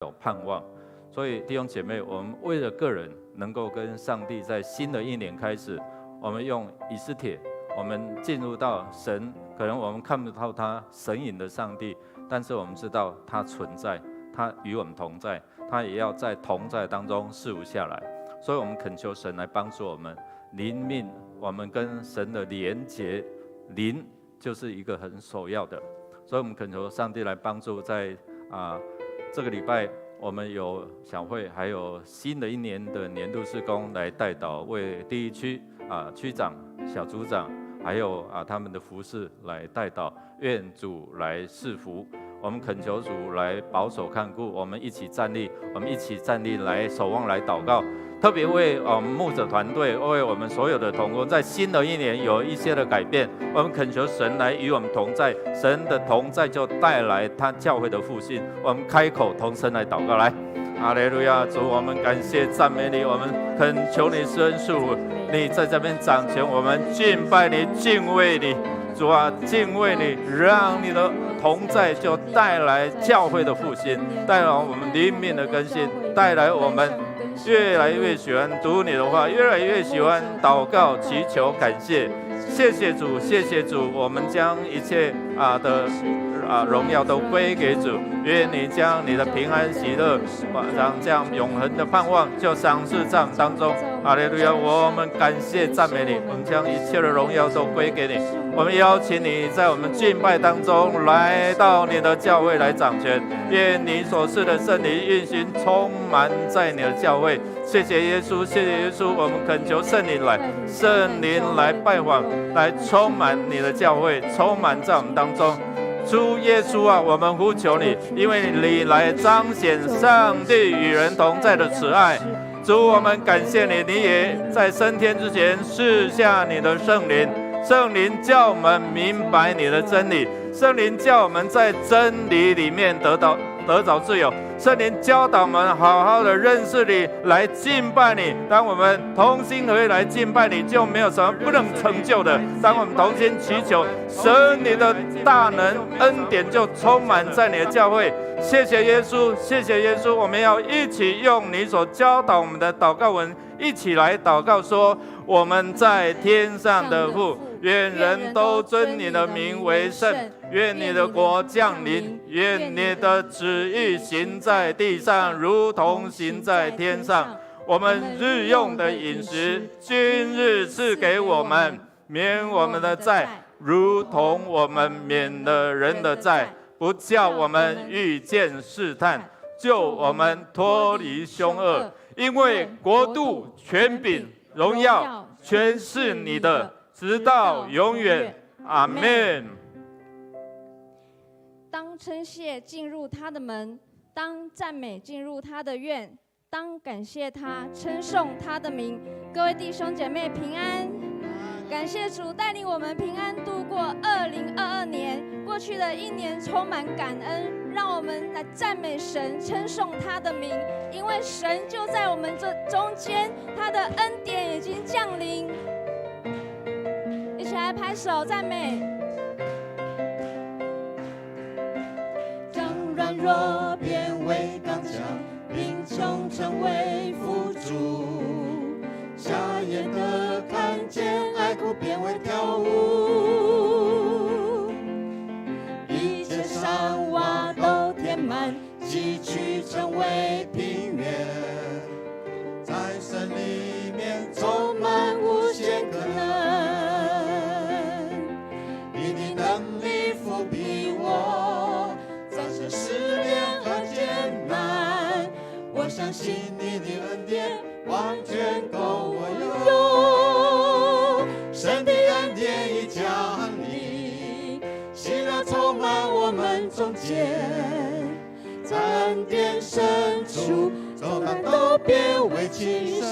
有盼望。所以弟兄姐妹，我们为了个人能够跟上帝在新的一年开始，我们用以斯帖，我们进入到神，可能我们看不到他神隐的上帝，但是我们知道他存在，他与我们同在，他也要在同在当中赐福下来。所以我们恳求神来帮助我们灵命，我们跟神的连结，灵就是一个很首要的。所以我们恳求上帝来帮助在这个礼拜。我们有小会，还有新的一年的年度事工来代祷，为第一区区长、小组长，还有他们的服事来代祷，愿主来赐福。我们恳求主来保守看顾，我们一起站立，来守望来祷告。特别为我们牧者团队，为我们所有的同工，在新的一年有一些的改变，我们恳求神来与我们同在，神的同在就带来他教会的复兴。我们开口同声来祷告，来，哈利路亚！主，我们感谢赞美你，我们恳求你施恩赐福，你在这边掌权，我们敬拜你，敬畏你，主啊，敬畏你，让你的同在就带来教会的复兴，带来我们灵命的更新，带来我们越来越喜欢读你的话，越来越喜欢祷告、祈求、感谢。谢谢主，谢谢主，我们将一切荣耀都归给主。愿你将你的平安喜乐，让这样永恒的盼望就赏赐在当中。哈利路亚！我们感谢赞美你，我们将一切的荣耀都归给你。我们邀请你在我们敬拜当中来到你的教会来掌权，愿你所赐的圣灵运行充满在你的教会。谢谢耶稣，谢谢耶稣，我们恳求圣灵来拜访，来充满你的教会，充满在我们当中。主耶稣啊，我们呼求你，因为你来彰显上帝与人同在的慈爱。主，我们感谢你，你也在升天之前赐下你的圣灵，圣灵叫我们明白你的真理，圣灵叫我们在真理里面得着自由，圣灵教导我们好好的认识你，来敬拜你。当我们同心合意来敬拜你，就没有什么不能成就的。当我们同心祈求，神你的大能恩典就充满在你的教会。谢谢耶稣，谢谢耶稣，我们要一起用你所教导我们的祷告文一起来祷告说，我们在天上的父，愿人都尊你的名为圣，愿你的国降临，愿你的旨意行在地上，如同行在天上。我们日用的饮食，今日赐给我们，免我们的债，如同我们免了人的债，不叫我们遇见试探，救我们脱离凶恶。因为国度、权柄、荣耀，全是你的，直到永远。阿们。当称谢进入他的门，当赞美进入他的院，当感谢他，称颂他的名。各位弟兄姐妹平安，感谢主带领我们平安度过2022年。过去的一年充满感恩，让我们来赞美神，称颂他的名，因为神就在我们这中间，他的恩典已经降临。一起来拍手赞美。将软弱变为刚强，贫穷成为富足，瞎眼的看见，爱哭变为跳舞，一切山洼都填满，崎岖成为平原，在神里面充满无限可能，以你能力扶庇我，战胜试炼和艰难，我相信你的恩典完全够我用，神的恩典已降临，喜乐充满我们中间，在恩典深处，重担都变为轻省，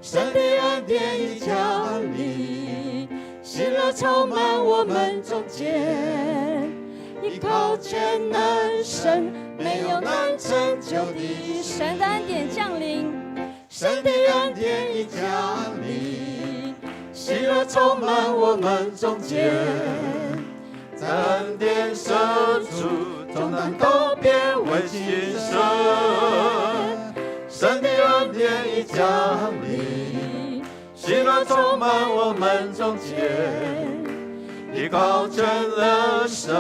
神的恩典已降临，喜乐充满我们中间，依靠全能神，没有难成就的。神的恩典降临，神的恩典已降临，喜乐充满我们中间，在恩典深处，重担都变为轻省，神的恩典已降临，喜乐充满我们中间。你高枕了神，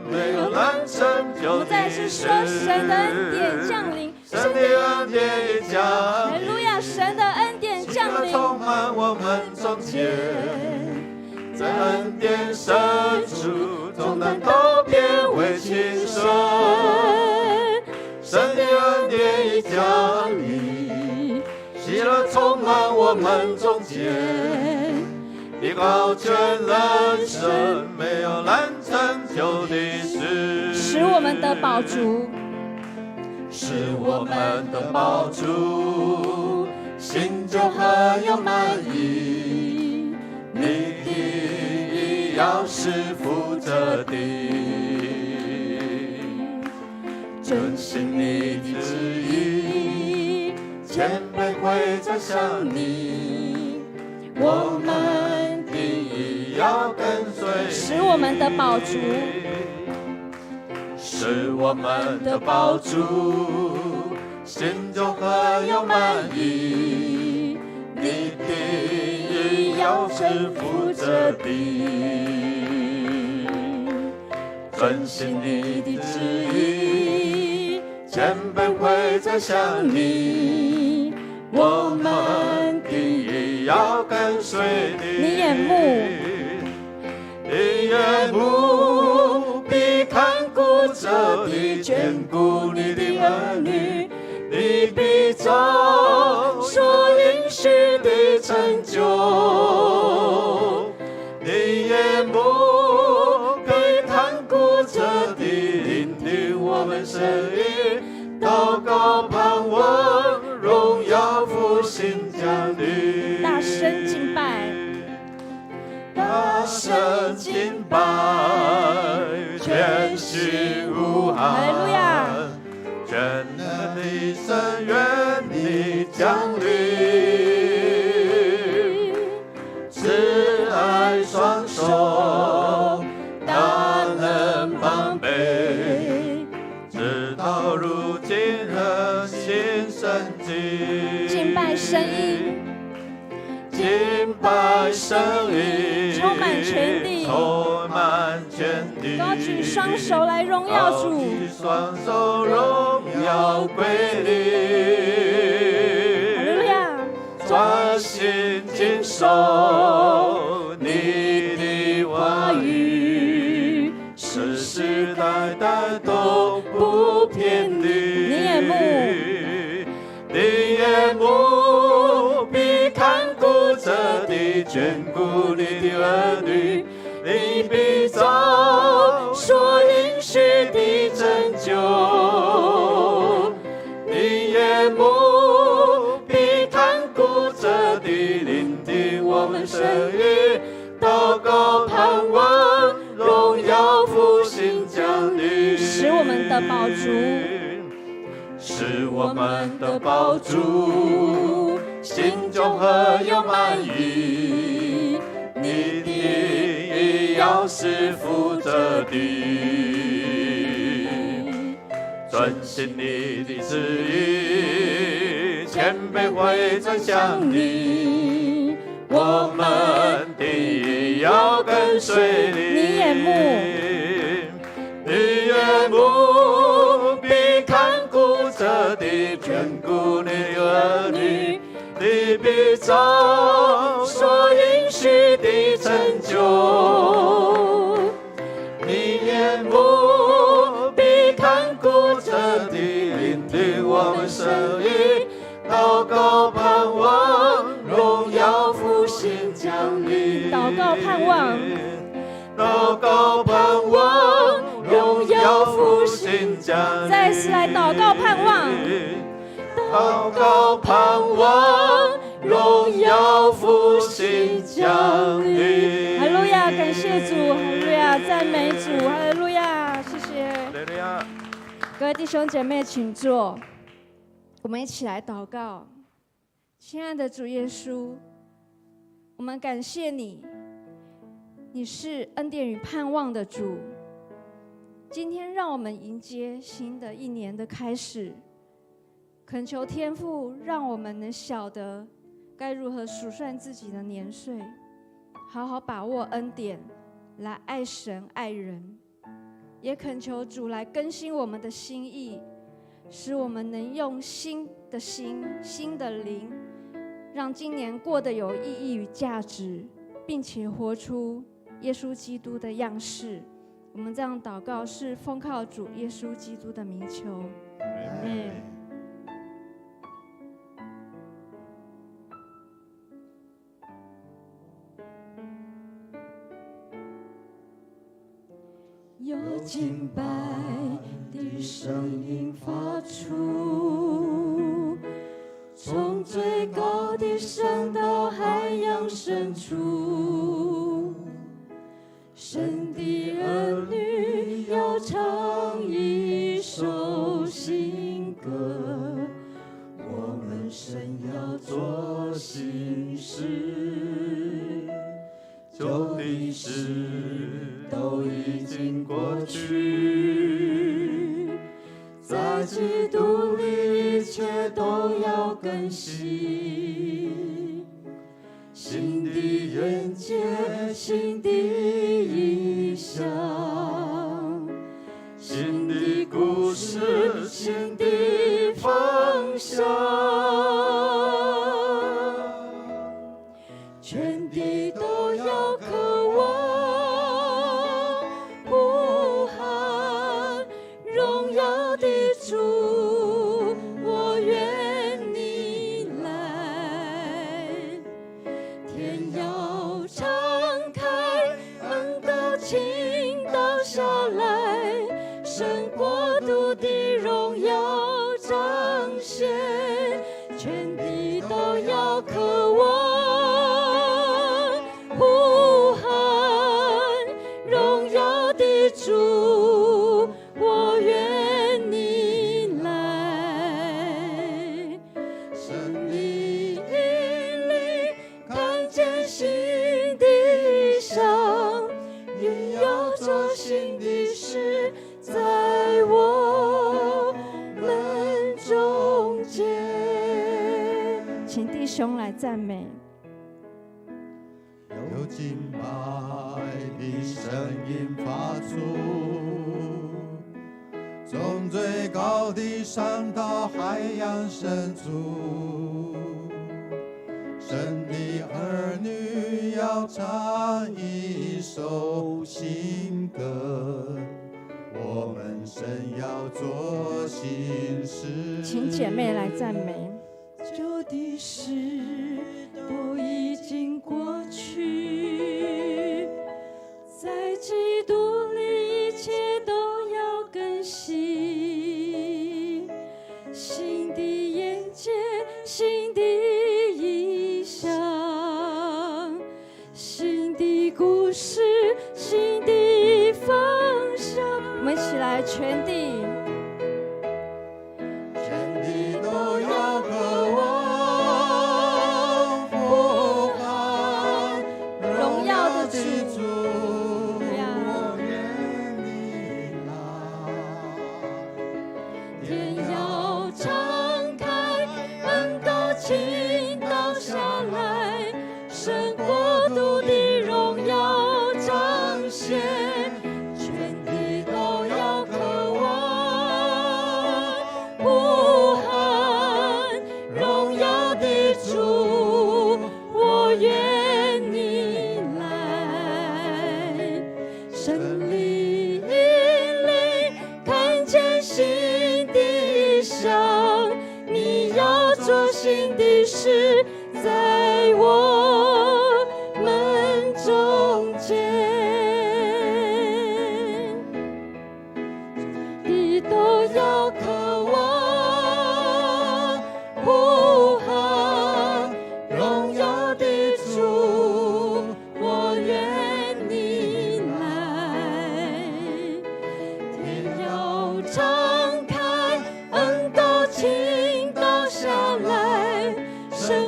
没有难成就的事。说神的恩典降临，神的恩典已降临，哈利路亚！神的恩典降临，充满我们中间，在恩典深处，重担都变为轻省。神的恩典已降临，喜乐充满我们中间。你高枕了神，没有难成就的事。使我们得饱足，使我们得饱足，心就很有满意。你的意要是负责的，遵行你的旨意，谦卑会再向你。我们的意要跟随，使我们得饱足，使我们得饱足，心就很有满意。你的意要是负责的，遵行你的旨意，谦卑会再向你。我们的意要跟随你。你眼目，你眼目必看顾着你，眷顾你的儿女，你必照所应许的成就。你眼目必看顾着你，聆听我们声音，祷告盼望，荣耀复兴降临。大声敬拜，大声敬拜，全心无憾。哈利路亚！全能的神，愿你降临，慈爱双手，大能帮备，直到如今和新生机。敬拜声音，敬拜声音，充满全地，充满全地，高举双手来荣耀主，高举双手荣耀归你。哈利路亚！专心谨守你的话语，世世代代都不偏离。你眼目，你眼目必看顾着你，眷顾你的儿女，你必照所应许的拯救。你眼目必看顾着你，聆听我们声音，祷告盼望，荣耀复兴降临，使我们得饱足，使我们得饱足，心中很有满意。你的意要是负责的，遵行你的旨意，谦卑会转向你。我们的意要跟随你。你眼目，你眼目必看顾着你，眷顾你的儿女，你必照所应许的成就。你眼目必看顾着你，聆听我们声音，祷告盼望，荣耀复兴降临。祷告盼望，祷告盼望，荣耀复兴降临。再次来祷告盼望，祷告盼望，荣耀复兴降临。哈利路亚！感谢主，哈利路亚！赞美主，哈利路亚！谢谢。哈利路亚！各位弟兄姐妹，请坐，我们一起来祷告。亲爱的主耶稣，我们感谢你，你是恩典与盼望的主。今天让我们迎接新的一年的开始，恳求天父让我们能晓得该如何数算自己的年岁，好好把握恩典，来爱神爱人。也恳求主来更新我们的心意，使我们能用新的心、新的灵，让今年过得有意义与价值，并且活出耶稣基督的样式。我们这样祷告是奉靠主耶稣基督的名求，阿们。有敬拜的声音发出，从最高的山到海洋深处，神的儿女要唱一首新歌，我们神要做新事，旧的事都已经过去，在基督里一切都要更新，新的眼界，新的意象，新的故事，新的方向，全地都要渴望呼喊荣耀的主，我愿你来，天要敞开，恩高倾倒下来，神国度的荣耀彰显，全地都要渴望呼喊荣耀的主，我愿你来，神里引领，看见新的象，也要做新的事，在我们中间。请弟兄来赞美。有敬拜的声音发出，从最高的山到海洋深处，神的儿女要唱一首新歌，我们神要做新事。请姐妹来赞美。旧的事都已经过去，在基督里一切都要更新，新的眼界，新的意象，新的故事，新的方向。我们一起来，全地。全地都要渴望呼喊荣耀的主，我愿你来，天要敞开，恩高倾倒下来，神国度的荣耀彰显，全地都要渴望呼喊荣耀的主，我愿你来，神里引领，看见新的象，你要做新的事，在我们中间，你都要渴望呼喊荣耀的主，我愿你来，天要敞开，恩高倾倒下来，神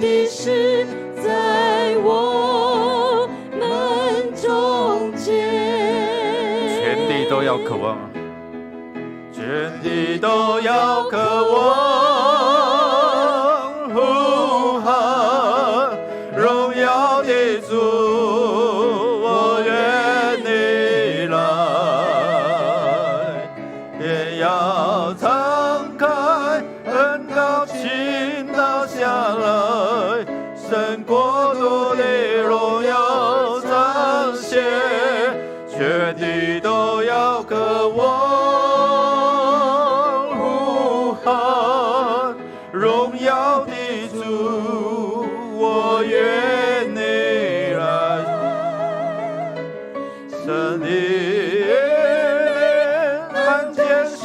的事在我们中间。全地都要渴望，全地都要渴望呼喊荣耀的主，我愿你来，也要敞开恩膏倾倒下来，神国度的荣耀彰显，全地都要渴望呼喊荣耀的主，我愿你来，神的看见新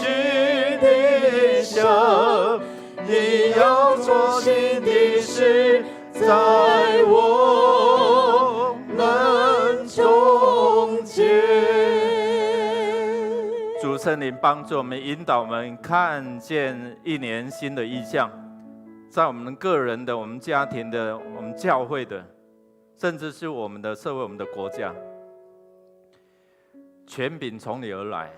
的想，你要做新的事在我们中间。主圣灵帮助我们，引导我们看见一年新的意象，在我们个人的、我们家庭的、我们教会的，甚至是我们的社会、我们的国家，权柄从你而来。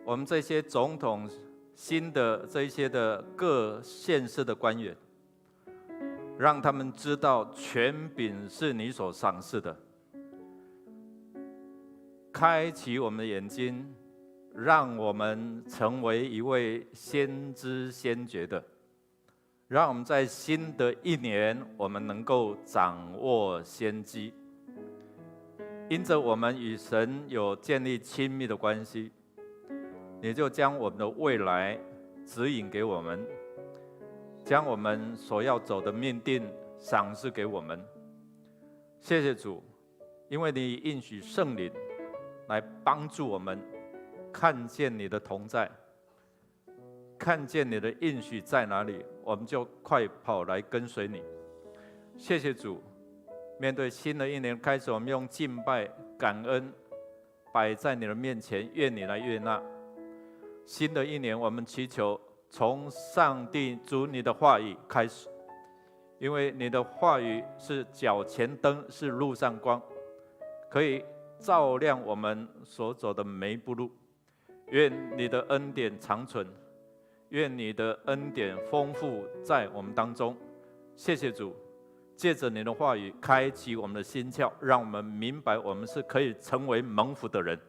我们这些总统、新的这一些的各县市的官员，让他们知道权柄是你所赏赐的，开启我们的眼睛，让我们成为一位先知先觉的，让我们在新的一年，我们能够掌握先机。因着我们与神有建立亲密的关系，你就将我们的未来指引给我们，将我们所要走的命定赏赐给我们。谢谢主，因为你应许圣灵来帮助我们看见你的同在，看见你的应许在哪里，我们就快跑来跟随你。谢谢主，面对新的一年开始，我们用敬拜、感恩摆在你的面前，愿你来悦纳。新的一年，我们祈求从上帝主你的话语开始，因为你的话语是脚前灯，是路上光，可以照亮我们所走的每一步路。愿你的恩典长存，愿你的恩典丰富在我们当中。谢谢主，借着你的话语开启我们的心窍，让我们明白我们是可以成为蒙福的人。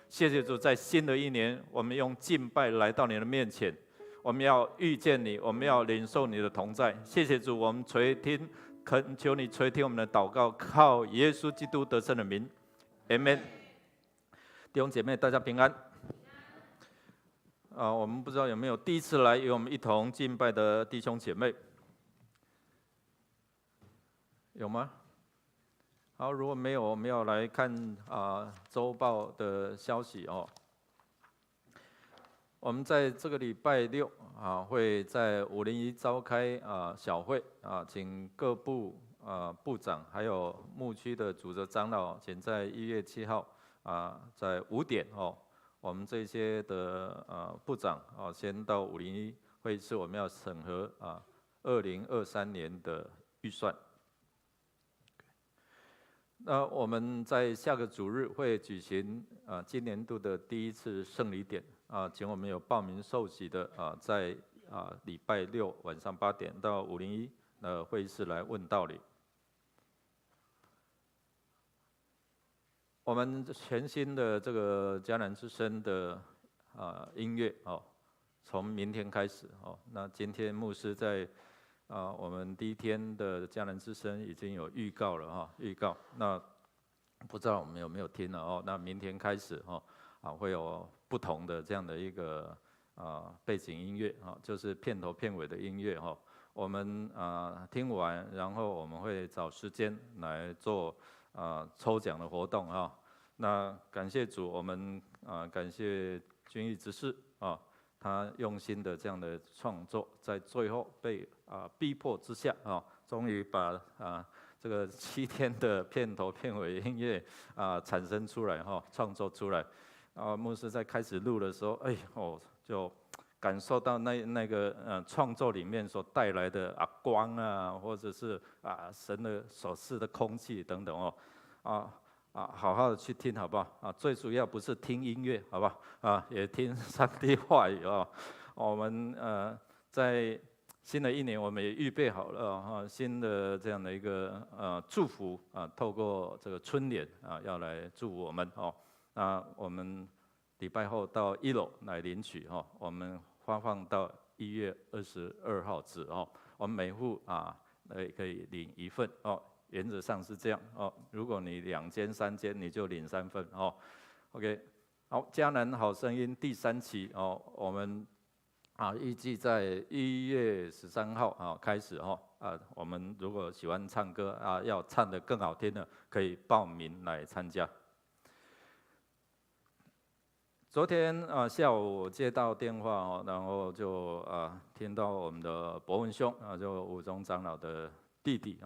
谢谢主，在新的一年，我们用敬拜来到你的面前，我们要遇见你，我们要领受你的同在。谢谢主，我们垂听，恳求你垂听我们的祷告，靠耶稣基督得胜的名 ，Amen。弟兄姐妹，大家平安。我们不知道有没有第一次来与我们一同敬拜的弟兄姐妹，有吗？好，如果没有，我们要来看周报的消息哦。我们在这个礼拜六会在501召开小会请各部部长还有牧区的主责长老，请在1月7号在5点我们这些的部长先到501会议室，我们要审核2023年的预算。那我们在下个主日会举行今年度的第一次圣礼典请我们有报名受洗的在礼拜六晚上8点到501会议室来问道理。我们全新的这个迦南之声的音乐从明天开始那今天牧师在我们第一天的迦南之声已经有预告了预告。那不知道我们有没有听了那明天开始会有不同的这样的一个背景音乐就是片头片尾的音乐我们听完，然后我们会找时间来做抽奖的活动那感谢主，我们感谢君毅执事他用心的这样的创作，在最后被逼迫之下终于把这个7天的片头片尾音乐产生出来创作出来。牧师在开始录的时候，就感受到那个创作里面所带来的光啊，或者是神的所赐的空气等等哦，好好的去听好不好？最主要不是听音乐好不好？也听上帝话语哦。我们在新的一年，我们也预备好了新的这样的一个祝福透过这个春联要来祝福我们哦。那我们礼拜后到1楼来领取哦，我们发放到1月22号止哦。我们每户可以领1份哦，原则上是这样哦。如果你2间3间，你就领3份哦。OK， 好，迦南好声音第3期哦，我们预计在1月13号开始哦。我们如果喜欢唱歌要唱得更好听的，可以报名来参加。昨天下午我接到电话然后就听到我们的伯文兄就武宗长老的弟弟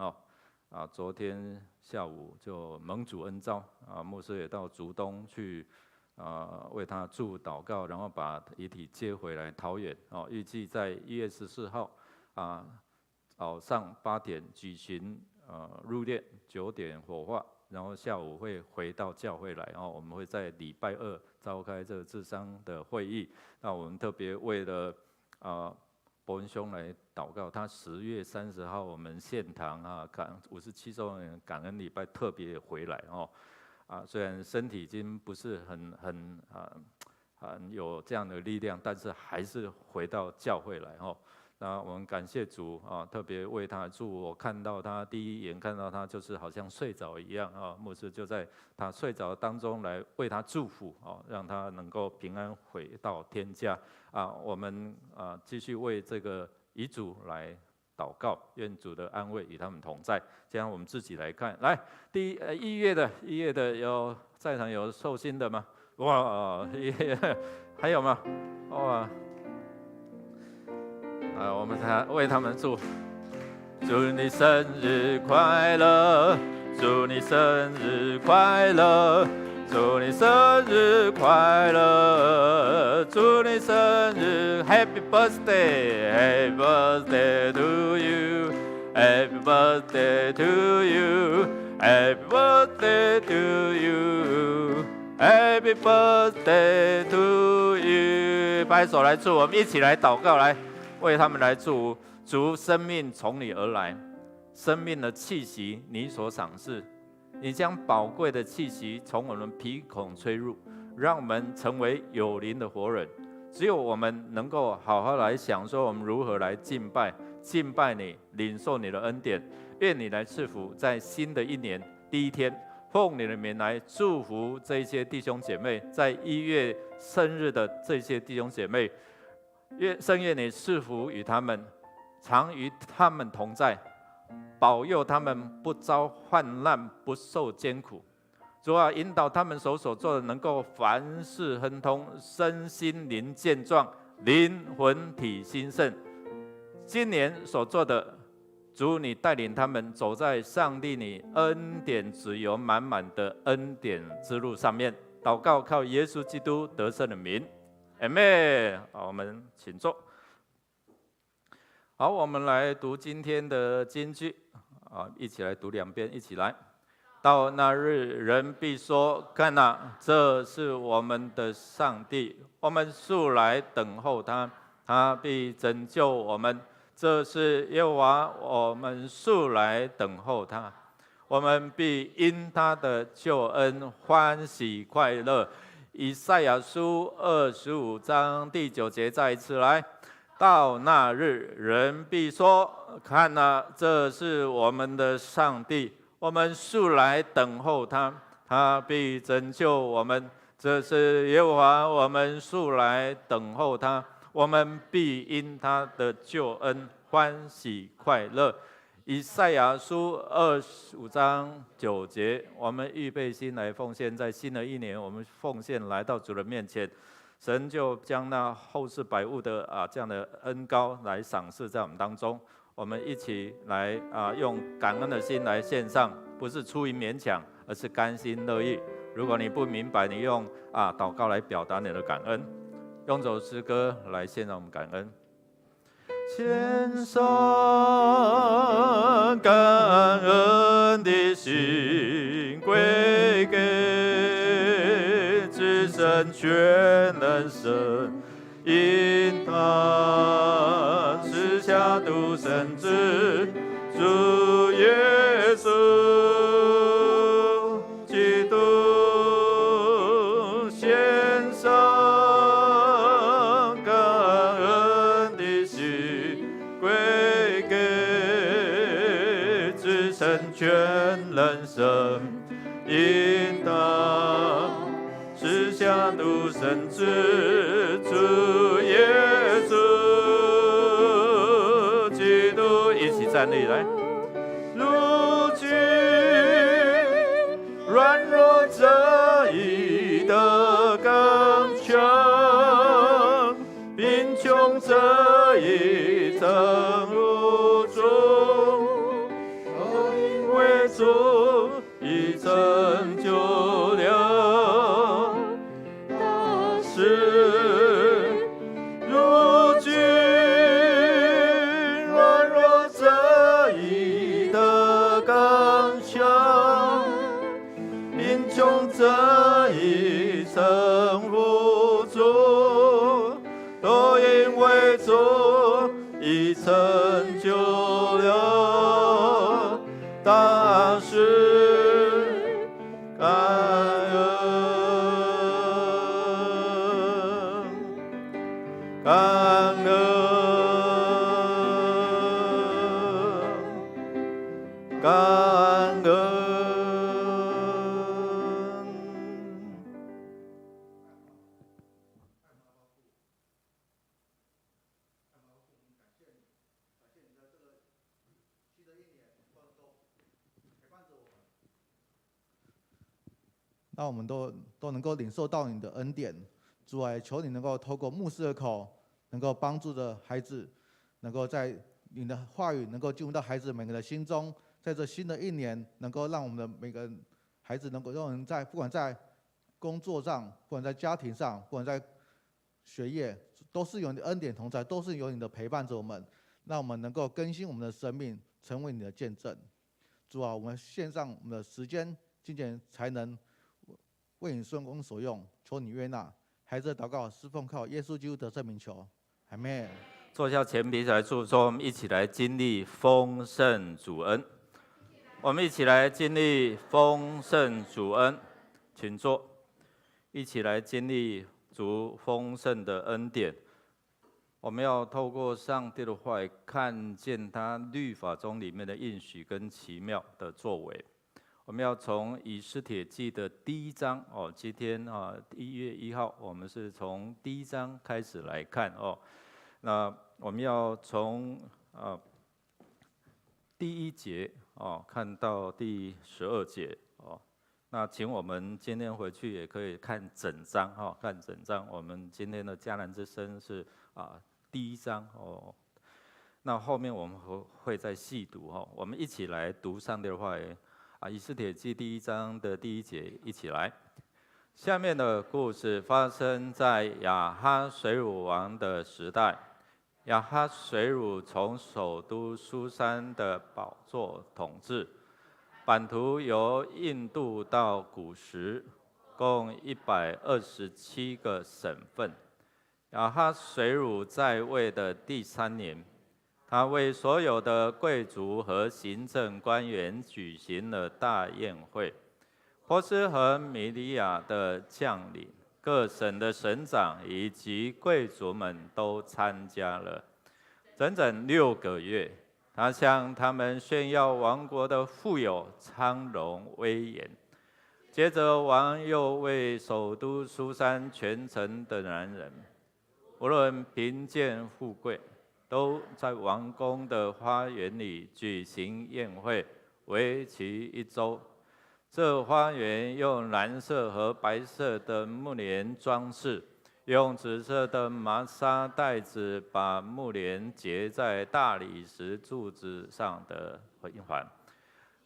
昨天下午就蒙主恩召牧师也到竹东去为他祝祷告，然后把遗体接回来桃园预计在1月14号早上8点举行入殓，9点火化，然后下午会回到教会来我们会在礼拜2召开这个治丧的会议。那我们特别为了伯文兄来祷告，他10月30号我们献堂57周年感恩礼拜特别回来虽然身体已经不是很有这样的力量，但是还是回到教会来那我们感谢主特别为他祝。我看到他第一眼看到他就是好像睡着一样牧师就在他睡着当中来为他祝福让他能够平安回到天家我们继续为这个遗嘱来祷告，愿主的安慰与他们同在。这样我们自己来看，来1月的有在场有受薪的吗？哇，1月还有吗？哇！我们为他们祝，祝你生日快乐，祝你生日快乐，祝你生日快乐，祝你生日 Happy birthday，Happy birthday to you，Happy birthday to you，Happy birthday to you，Happy birthday to you。拍手来祝，我们一起来祷告来。为他们来祝福，主生命从你而来，生命的气息你所赏识，你将宝贵的气息从我们鼻孔吹入，让我们成为有灵的活人。只有我们能够好好来想说我们如何来敬拜你，领受你的恩典。愿你来赐福，在新的一年第1天，奉你的名来祝福这一些弟兄姐妹，在1月生日的这些弟兄姐妹。圣愿你赐福与他们，常与他们同在，保佑他们不遭患难，不受艰苦。主啊，引导他们所做的能够凡事亨通，身心灵健壮，灵魂体兴盛。今年所做的，主你带领他们走在上帝你恩典自由满满的恩典之路上面。祷告靠耶稣基督得胜的名。Amen。好，我们请坐。好，我们来读今天的金句一起来读2遍，一起来。到那日，人必说：“看哪，这是我们的上帝，我们素来等候他，他必拯救我们。这是耶和华，我们素来等候他，我们必因他的救恩欢喜快乐。”以赛亚书25章第9节，再一次来。到那日，人必说：“看哪，这是我们的上帝，我们素来等候他，他必拯救我们。这是耶和华，我们素来等候他，我们必因他的救恩欢喜快乐。”以赛亚书25章9节，我们预备心来奉献，在新的一年，我们奉献来到主的面前，神就将那后世百物的这样的恩膏来赏赐在我们当中。我们一起来用感恩的心来献上，不是出于勉强，而是甘心乐意。如果你不明白，你用祷告来表达你的感恩。用这首诗歌来献上我们感恩。献上感恩的心，归给至圣全能神，因他赐下独生子主耶稣基督，献上感恩的心，归给至圣全能神，因他赐下独生子主耶稣基督，一起站立来。如今软弱这一的刚强，贫穷这一层无助，都因为主已成就了大事。如今软弱这一的刚强，贫穷这一层无助，都因为主已成就了大事，感恩，感恩，感恩。让我们都能够领受到你的恩典，主啊，求你能够透过牧师的口，能够帮助着孩子，能够在你的话语能够进入到孩子每个人的心中，在这新的一年，能够让我们的每个孩子能够让人在不管在工作上，不管在家庭上，不管在学业，都是有你的恩典同在，都是有你的陪伴着我们，让我们能够更新我们的生命，成为你的见证。主啊，我们献上我们的时间、金钱、才能，为你顺工所用，求你悦纳。孩子的祷告是奉靠耶稣基督的圣名求，阿们。坐下前彼此来祝说，我们一起来经历丰盛主恩。我们一起来经历丰盛主恩，请坐。一起来经历主丰盛的恩典。我们要透过上帝的话语，看见他律法中里面的应许跟奇妙的作为。我们要从以斯帖记的第1章今天1月1号，我们是从第1章开始来看那我们要从第1节看到第12节那请我们今天回去也可以看整章看整章。我们今天的迦南之声是第1章那后面我们会再细读我们一起来读上帝的话语。以斯帖记第1章的第1节，一起来。下面的故事发生在亚哈水乳王的时代。亚哈水乳从首都苏珊的宝座统治，版图由印度到古时，共127个省份。亚哈水乳在位的第3年。他为所有的贵族和行政官员举行了大宴会，波斯和米利亚的将领、各省的省长以及贵族们都参加了。整整6个月，他向他们炫耀王国的富有、昌荣、威严。接着，王又为首都苏珊全城的男人，无论贫贱富贵，都在王宫的花园里举行宴会，为期1周。这花园用蓝色和白色的木帘装饰，用紫色的麻纱带子把木帘结在大理石柱子上的一环。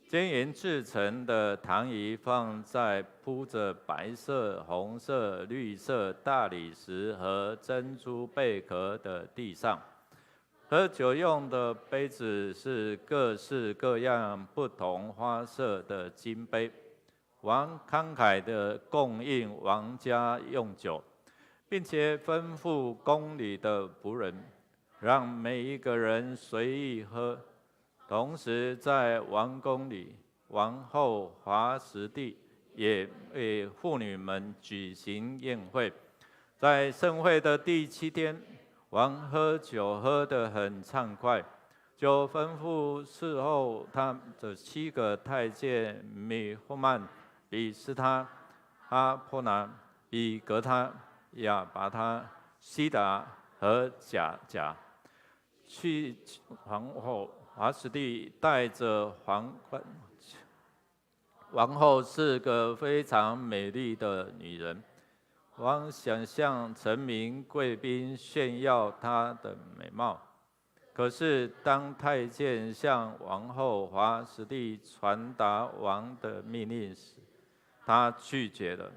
金银制成的躺椅放在铺着白色、红色、绿色大理石和珍珠贝壳的地上。喝酒用的杯子是各式各样、不同花色的金杯。王慷慨地供应王家用酒，并且吩咐宫里的仆人，让每一个人随意喝。同时，在王宫里，王后华实蒂也为妇女们举行宴会。在盛会的第7天，王喝酒喝得很畅快，就吩咐侍候他的7个太监米霍曼、比斯他、哈波拿、比格他、亚拔他、西达和贾甲，去皇后华实蒂带着皇冠。王后是个非常美丽的女人，王想向臣民贵宾炫耀她的美貌。可是当太监向王后华实蒂传达王的命令时，她拒绝了。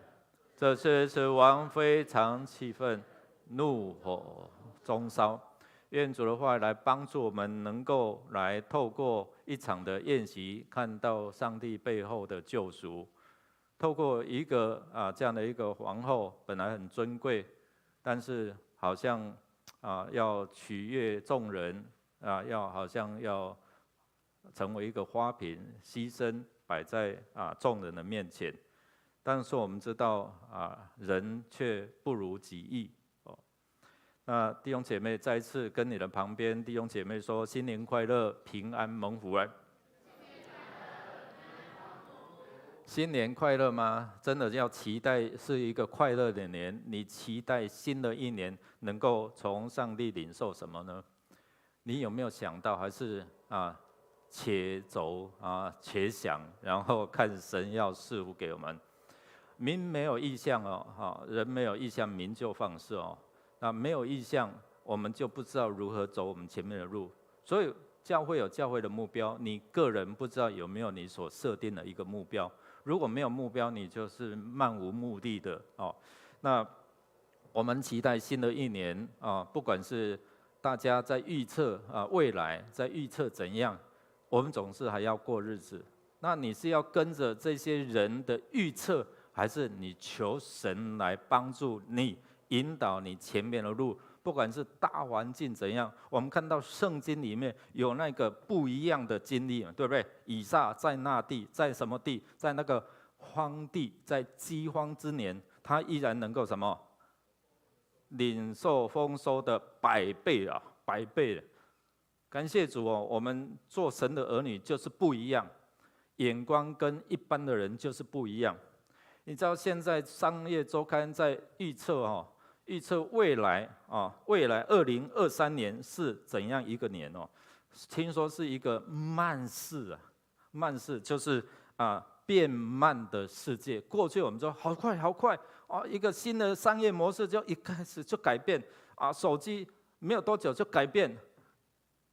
这事使王非常气愤，怒火中烧。愿主的话来帮助我们，能够来透过一场的宴席，看到上帝背后的救赎。透过一个这样的一个皇后，本来很尊贵，但是好像要取悦众人好像要成为一个花瓶，牺牲摆在众人的面前。但是我们知道人却不如己意。那弟兄姐妹，再一次跟你的旁边弟兄姐妹说：新年快乐，平安蒙福来。新年快乐吗？真的要期待是一个快乐的年。你期待新的一年能够从上帝领受什么呢？你有没有想到，还是且走且想，然后看神要赐福给我们？民没有意向人没有意向，民就放肆那没有意向，我们就不知道如何走我们前面的路。所以教会有教会的目标，你个人不知道有没有你所设定的一个目标。如果没有目标，你就是漫无目的的那我们期待新的一年不管是大家在预测未来，在预测怎样，我们总是还要过日子。那你是要跟着这些人的预测，还是你求神来帮助你，引导你前面的路？不管是大环境怎样，我们看到圣经里面有那个不一样的经历，对不对？以撒在那地，在什么地？在那个荒地，在饥荒之年，他依然能够什么？领受丰收的100倍100倍。感谢主我们做神的儿女就是不一样，眼光跟一般的人就是不一样。你知道现在商业周刊在预测预测未来未来2023年是怎样一个年听说是一个慢市慢市就是变慢的世界。过去我们说好快好快一个新的商业模式就一开始就改变手机没有多久就改变，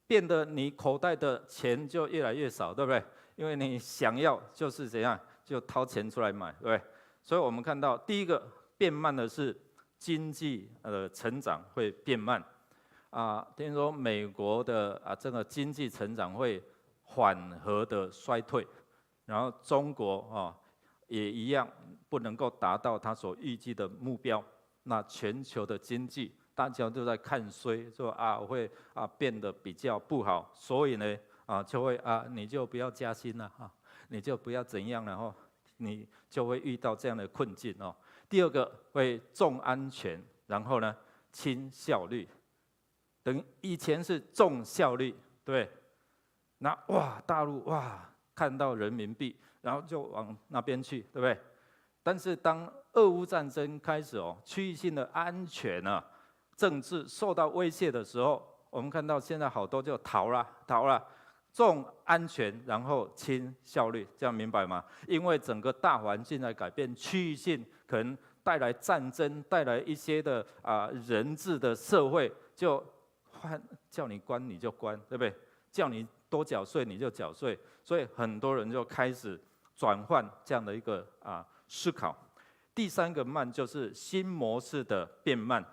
变得你口袋的钱就越来越少，对不对？因为你想要就是怎样就掏钱出来买，对不对？所以我们看到第一个变慢的是经济成长会变慢听说美国的这个经济成长会缓和的衰退，然后中国也一样不能够达到他所预计的目标。那全球的经济大家都在看衰，说会变得比较不好，所以呢就会你就不要加薪了你就不要怎样了你就会遇到这样的困境第二个会重安全，然后呢轻效率。等以前是重效率，对，那大陆看到人民币，然后就往那边去，对不对？但是当俄乌战争开始区域性的安全政治受到威胁的时候，我们看到现在好多就逃了，重安全，然后轻效率，这样明白吗？因为整个大环境在改变，区域性可能带来战争，带来一些的人治的社会，就叫你关你就关，对不对？叫你多缴税你就缴税，所以很多人就开始转换这样的一个思考。第三个慢就是新模式的变慢。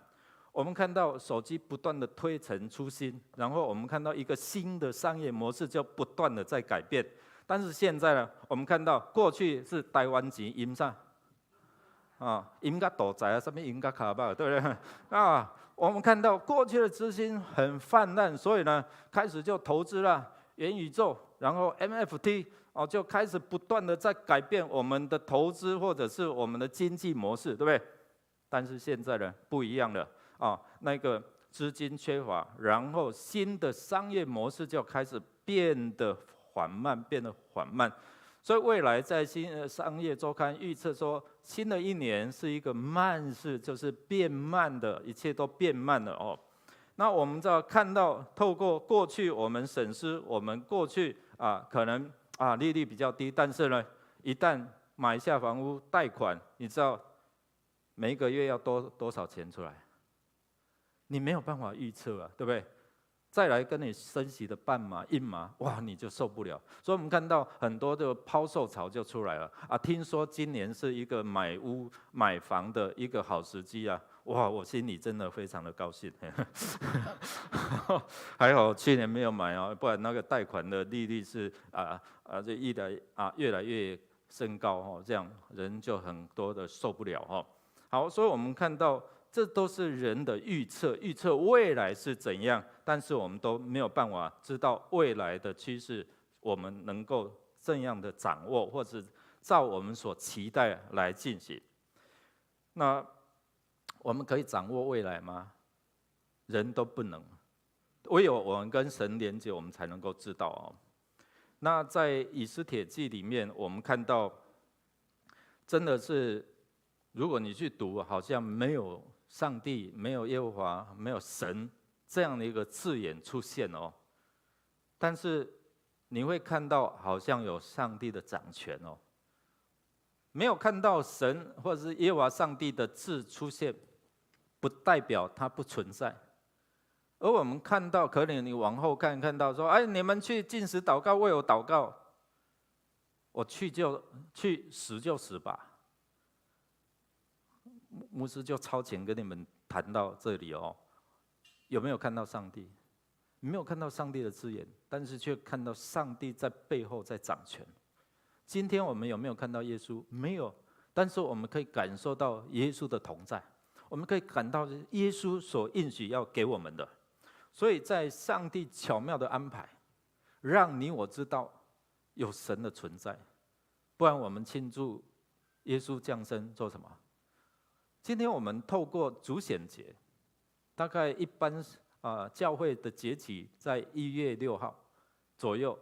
我们看到手机不断的推陈出新，然后我们看到一个新的商业模式就不断的在改变。但是现在呢，我们看到过去是台湾钱赢啥赢个大财什么赢个卡巴，对不对我们看到过去的资金很泛滥，所以呢，开始就投资了元宇宙，然后 NFT 就开始不断的在改变我们的投资或者是我们的经济模式，对不对？但是现在呢，不一样了那个资金缺乏，然后新的商业模式就开始变得缓慢。所以未来在新商业周刊预测说，新的一年是一个慢市，就是变慢的，一切都变慢了那我们就要看到，透过过去我们审视，我们过去可能利率比较低，但是呢，一旦买下房屋贷款，你知道每一个月要多少钱出来？你没有办法预测对不对？再来跟你升息的半码、1码，哇，你就受不了。所以我们看到很多的抛售潮就出来了听说今年是一个买房的一个好时机哇，我心里真的非常的高兴。还好去年没有买不然那个贷款的利率是这越来越升高这样人就很多的受不了好，所以我们看到。这都是人的预测未来是怎样，但是我们都没有办法知道未来的趋势，我们能够这样的掌握，或者照我们所期待来进行。那我们可以掌握未来吗？人都不能，唯有我们跟神连接，我们才能够知道那在以斯帖记里面，我们看到，真的是，如果你去读，好像没有上帝，没有耶和华，没有神这样的一个字眼出现但是你会看到好像有上帝的掌权没有看到神或者是耶和华上帝的字出现，不代表它不存在。而我们看到，可能你往后看到说，你们去禁食祷告，为我祷告，我去死就死吧。牧师就超前跟你们谈到这里有没有看到上帝？没有看到上帝的字眼，但是却看到上帝在背后在掌权。今天我们有没有看到耶稣？没有，但是我们可以感受到耶稣的同在，我们可以感到耶稣所应许要给我们的。所以在上帝巧妙的安排，让你我知道有神的存在，不然我们庆祝耶稣降生做什么？今天我们透过主显节，大概一般教会的节期在1月6号左右，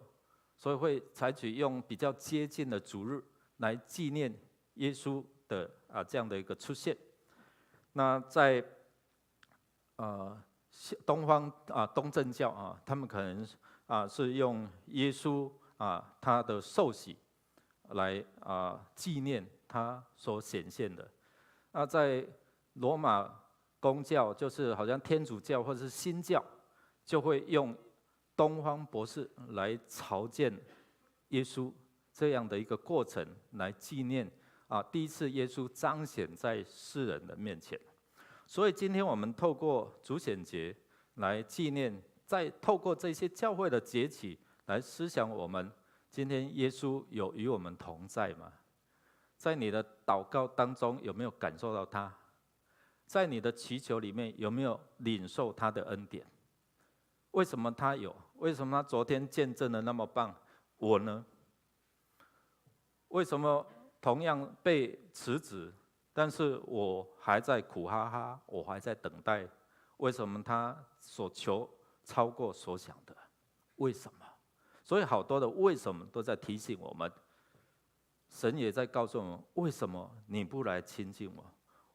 所以会采取用比较接近的主日来纪念耶稣的这样的一个出现。那在东方东正教他们可能是用耶稣他的受洗来纪念他所显现的。在罗马公教，就是好像天主教或者是新教，就会用东方博士来朝见耶稣这样的一个过程，来纪念第一次耶稣彰显在世人的面前。所以今天我们透过主显节来纪念，再透过这些教会的节期来思想我们今天耶稣有与我们同在吗？在你的祷告当中有没有感受到他？在你的祈求里面有没有领受他的恩典？为什么他有？为什么他昨天见证的那么棒？我呢？为什么同样被辞职，但是我还在苦哈哈，我还在等待？为什么他所求超过所想的？为什么？所以好多的为什么都在提醒我们。神也在告诉我们，为什么你不来亲近我？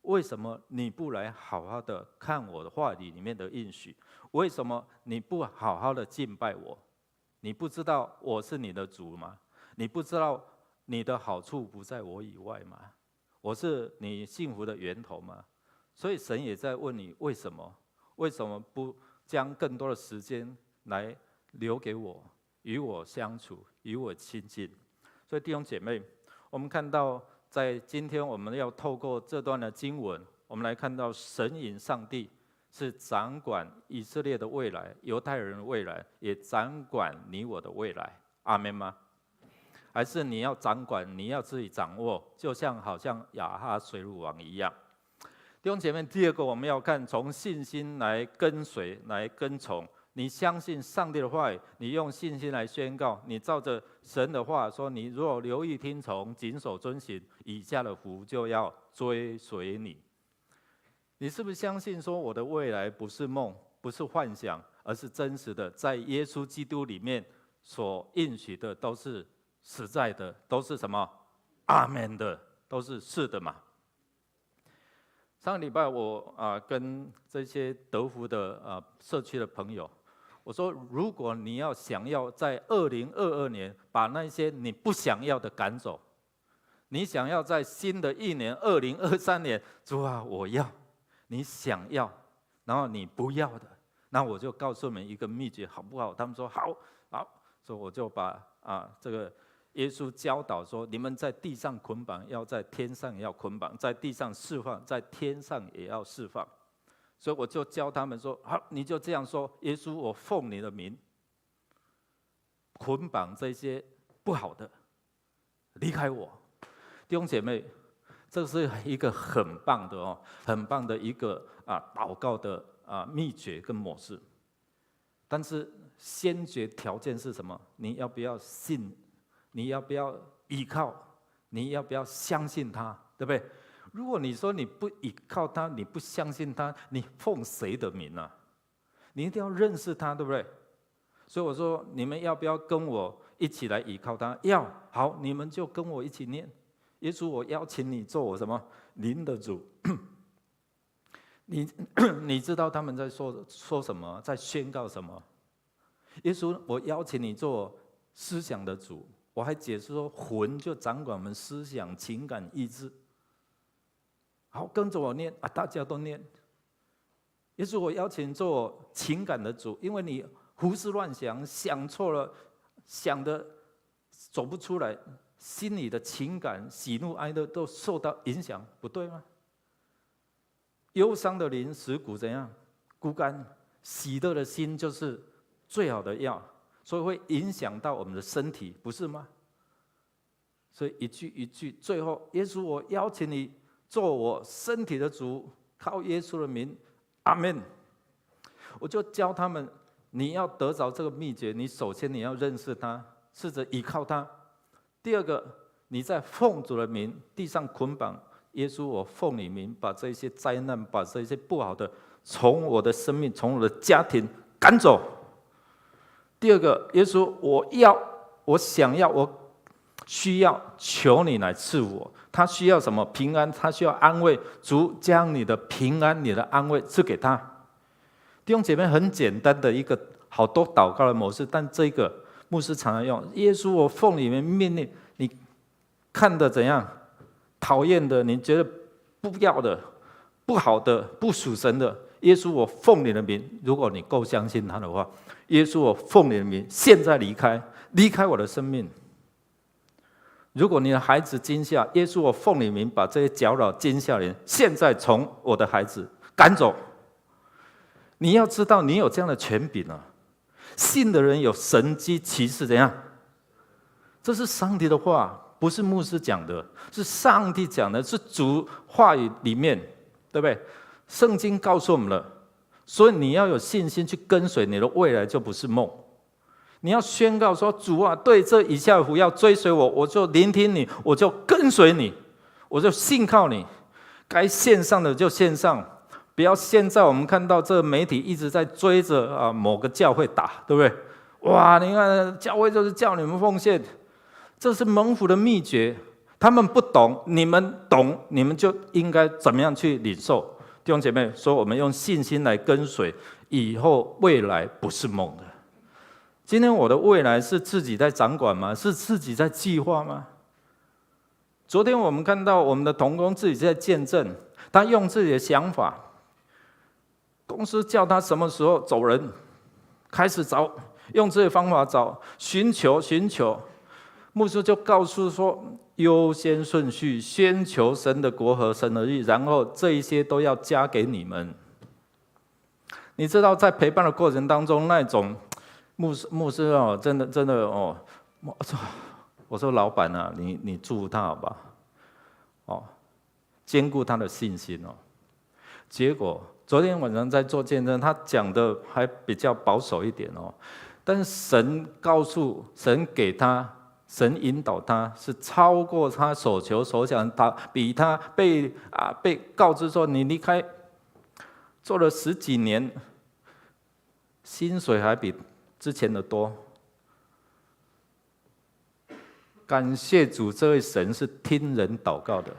为什么你不来好好的看我的话语里面的应许？为什么你不好好的敬拜我？你不知道我是你的主吗？你不知道你的好处不在我以外吗？我是你幸福的源头吗？所以神也在问你，为什么？为什么不将更多的时间来留给我？与我相处，与我亲近。所以弟兄姐妹，我们看到在今天我们要透过这段的经文，我们来看到神隐上帝是掌管以色列的未来，犹太人的未来，也掌管你我的未来。阿们吗？还是你要掌管，你要自己掌握，就像好像亚哈水鲁王一样。弟兄姐妹，第二个我们要看从信心来跟随，来跟从。你相信上帝的话语，你用信心来宣告，你照着神的话说，你若留意听从，谨守遵行，以下的福就要追随你。你是不是相信说，我的未来不是梦，不是幻想，而是真实的，在耶稣基督里面所应许的都是实在的，都是什么？阿们的，都是是的嘛。上个礼拜我跟这些德福的社区的朋友，我说，如果你要想要在2022年把那些你不想要的赶走，你想要在新的一年2023年，主啊，我要。你想要，然后你不要的，那我就告诉你们一个秘诀，好不好？他们说好，好，所以我就把这个耶稣教导说，你们在地上捆绑，要在天上也要捆绑；在地上释放，在天上也要释放。所以我就教他们说，好，你就这样说：耶稣，我奉你的名，捆绑这些不好的，离开我。弟兄姐妹。这是一个很棒的很棒的一个祷告的秘诀跟模式，但是先决条件是什么？你要不要信？你要不要依靠？你要不要相信他？对不对？如果你说你不依靠他，你不相信他，你奉谁的名啊？你一定要认识他，对不对？所以我说，你们要不要跟我一起来依靠他？要，好，你们就跟我一起念。耶稣，我邀请你做我什么？您的主。你知道他们在说什么，在宣告什么？耶稣，我邀请你做我思想的主。我还解释说，魂就掌管我们思想、情感、意志。好，跟着我念大家都念。耶稣，我邀请你做我情感的主，因为你胡思乱想，想错了，想的走不出来。心里的情感、喜怒哀乐都受到影响，不对吗？忧伤的灵使骨怎样？枯干。喜乐的心就是最好的药，所以会影响到我们的身体，不是吗？所以一句一句，最后，耶稣，我邀请你做我身体的主，靠耶稣的名，阿们。我就教他们，你要得着这个秘诀，你首先你要认识他，试着依靠他。第二个，你在奉主的名，地上捆绑。耶稣，我奉你名，把这些灾难，把这些不好的，从我的生命，从我的家庭赶走。第二个，耶稣，我想要，我需要，求你来赐我。他需要什么？平安，他需要安慰。主将你的平安、你的安慰赐给他。弟兄姐妹，很简单的一个好多祷告的模式，但这个牧师常常用。耶稣，我奉你们命令，你看的怎样？讨厌的，你觉得不要的、不好的、不属神的，耶稣，我奉你的名。如果你够相信他的话，耶稣，我奉你的名，现在离开我的生命。如果你的孩子惊吓，耶稣，我奉你的名，把这些搅扰惊吓人，现在从我的孩子赶走。你要知道，你有这样的权柄啊！信的人有神迹奇事，怎样？这是上帝的话。不是牧师讲的，是上帝讲的，是主话语里面，对不对？圣经告诉我们了，所以你要有信心去跟随，你的未来就不是梦。你要宣告说：主啊，对这以下的福要追随我，我就聆听你，我就跟随你，我就信靠你。该线上的就线上，不要现在我们看到这媒体一直在追着某个教会打，对不对？哇，你看教会就是叫你们奉献。这是蒙福的秘诀，他们不懂，你们懂，你们就应该怎么样去领受？弟兄姐妹说，我们用信心来跟随，以后未来不是梦的。今天我的未来是自己在掌管吗？是自己在计划吗？昨天我们看到我们的同工自己在见证，他用自己的想法，公司叫他什么时候走人，开始找用这些方法找，寻求。牧师就告诉说，优先顺序，先求神的国和神的义，然后这一些都要加给你们。你知道，在陪伴的过程当中，那种牧师哦，真的哦，我说老板啊，你祝福他好吧，哦，兼顾他的信心哦。结果昨天晚上在做见证，他讲的还比较保守一点哦，但是神给他。神引导他是超过他所求所想，他比他被告知说你离开做了10几年，薪水还比之前的多。感谢主，这位神是听人祷告的。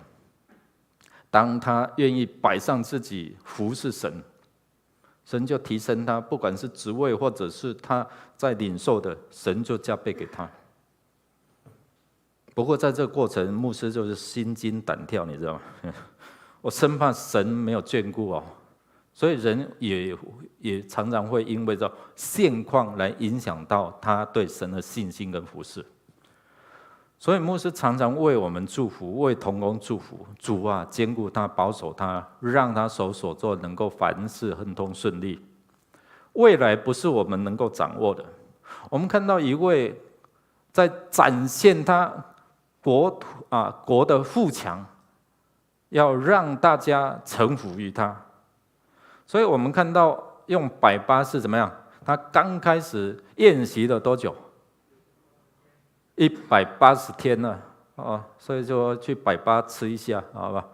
当他愿意摆上自己服侍神，神就提升他，不管是职位或者是他在领受的，神就加倍给他。不过在这个过程，牧师就是心惊胆跳，你知道吗？我生怕神没有眷顾哦，所以人也常常会因为这现况来影响到他对神的信心跟服事。所以牧师常常为我们祝福，为同工祝福。主啊，兼顾他，保守他，让他手所做能够凡事亨通顺利。未来不是我们能够掌握的。我们看到一位在展现他国的富强，要让大家臣服于他。所以我们看到用180是怎么样？他刚开始宴席了多久？180天了哦，所以就去180吃一下，好吧？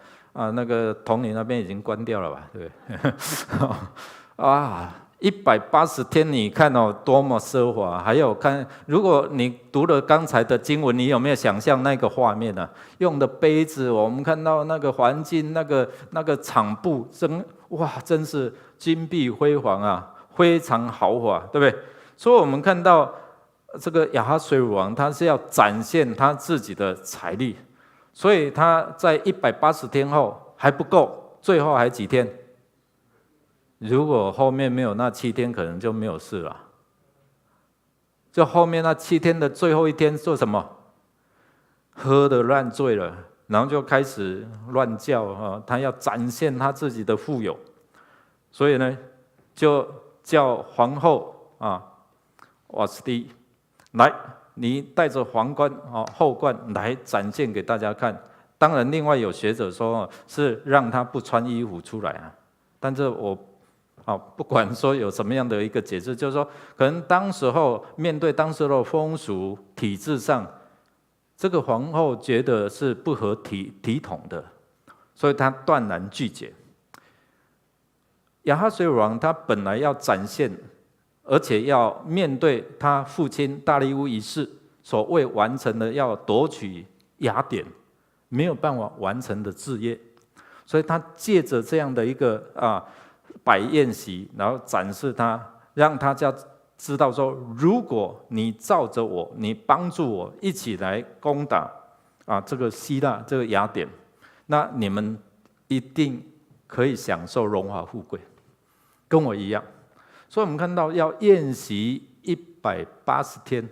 那个统领那边已经关掉了吧？对不对？180天，你看哦，多么奢华！还有看，如果你读了刚才的经文，你有没有想象那个画面呢？用的杯子，我们看到那个环境，那个场布，真是金碧辉煌啊，非常豪华，对不对？所以我们看到这个亚哈水乳王，他是要展现他自己的财力，所以他在180天后还不够，最后还几天？如果后面没有那7天，可能就没有事了。就后面那7天的最后1天做什么？喝得烂醉了，然后就开始乱叫啊！他要展现他自己的富有，所以呢，就叫皇后瓦斯蒂来，你带着皇冠后冠来展现给大家看。当然，另外有学者说是让他不穿衣服出来啊，但这我。不管说有什么样的一个解释，就是说，可能当时候面对当时的风俗体制上，这个皇后觉得是不合体统的，所以她断然拒绝。亚哈水乳王他本来要展现，而且要面对他父亲大利乌一世所未完成的，要夺取雅典没有办法完成的志业，所以他借着这样的一个摆宴席，然后展示他，让大家知道说，如果你照着我，你帮助我一起来攻打这个希腊这个雅典，那你们一定可以享受荣华富贵，跟我一样。所以我们看到要宴席180天，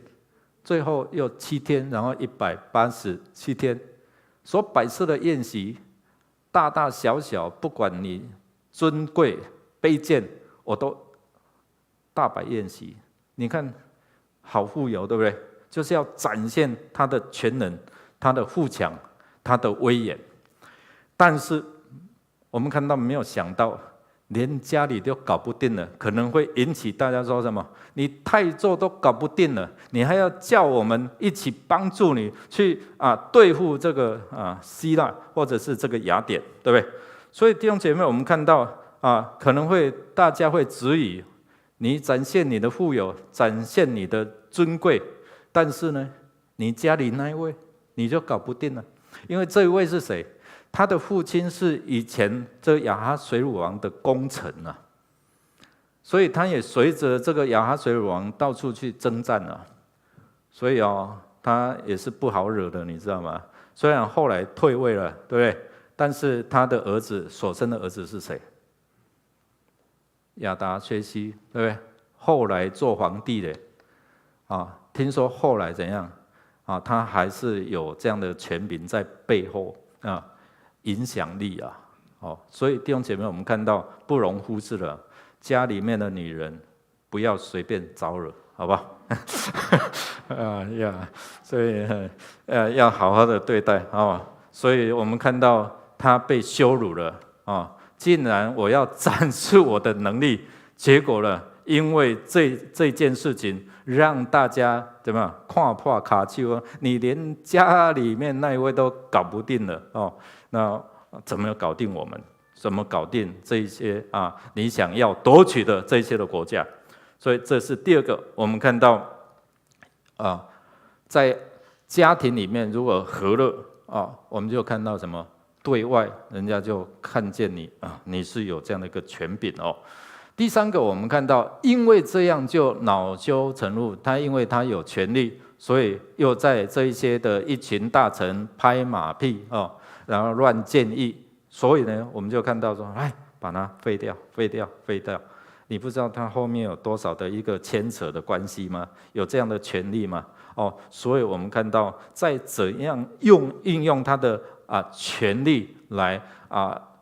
最后又7天，然后187天，所摆设的宴席，大大小小，不管你尊贵卑贱，我都大摆宴席。你看，好富有，对不对？就是要展现他的全能、他的富强、他的威严。但是我们看到没有想到，连家里都搞不定了，可能会引起大家说什么？你太座都搞不定了，你还要叫我们一起帮助你去对付这个希腊或者是这个雅典，对不对？所以弟兄姐妹，我们看到可能会大家会质疑你展现你的富有，展现你的尊贵，但是呢，你家里那一位你就搞不定了，因为这一位是谁？他的父亲是以前这亚哈水乳王的功臣啊，所以他也随着这个亚哈水乳王到处去征战啊，所以他也是不好惹的，你知道吗？虽然后来退位了，对不对？但是他的儿子所生的儿子是谁？亚达薛西，对不对？后来做皇帝的啊，听说后来怎样啊？他还是有这样的权柄在背后啊，影响力啊。哦，所以弟兄姐妹，我们看到不容忽视了，家里面的女人不要随便招惹，好不好？所以要好好的对待啊。所以我们看到他被羞辱了啊，竟然我要展示我的能力，结果呢，因为这件事情让大家怎么样看破卡丘，你连家里面那一位都搞不定了哦，那怎么搞定我们？怎么搞定这一些啊？你想要夺取的这些的国家？所以这是第二个，我们看到啊，在家庭里面如果和乐啊，我们就看到什么？对外人家就看见你啊，你是有这样的一个权柄哦。第三个，我们看到，因为这样就恼羞成怒，他因为他有权利，所以又在这一些的一群大臣拍马屁哦，然后乱建议，所以呢，我们就看到说，哎，把它废掉，废掉，废掉。你不知道他后面有多少的一个牵扯的关系吗？有这样的权利吗？哦，所以我们看到，在怎样运用他的权利来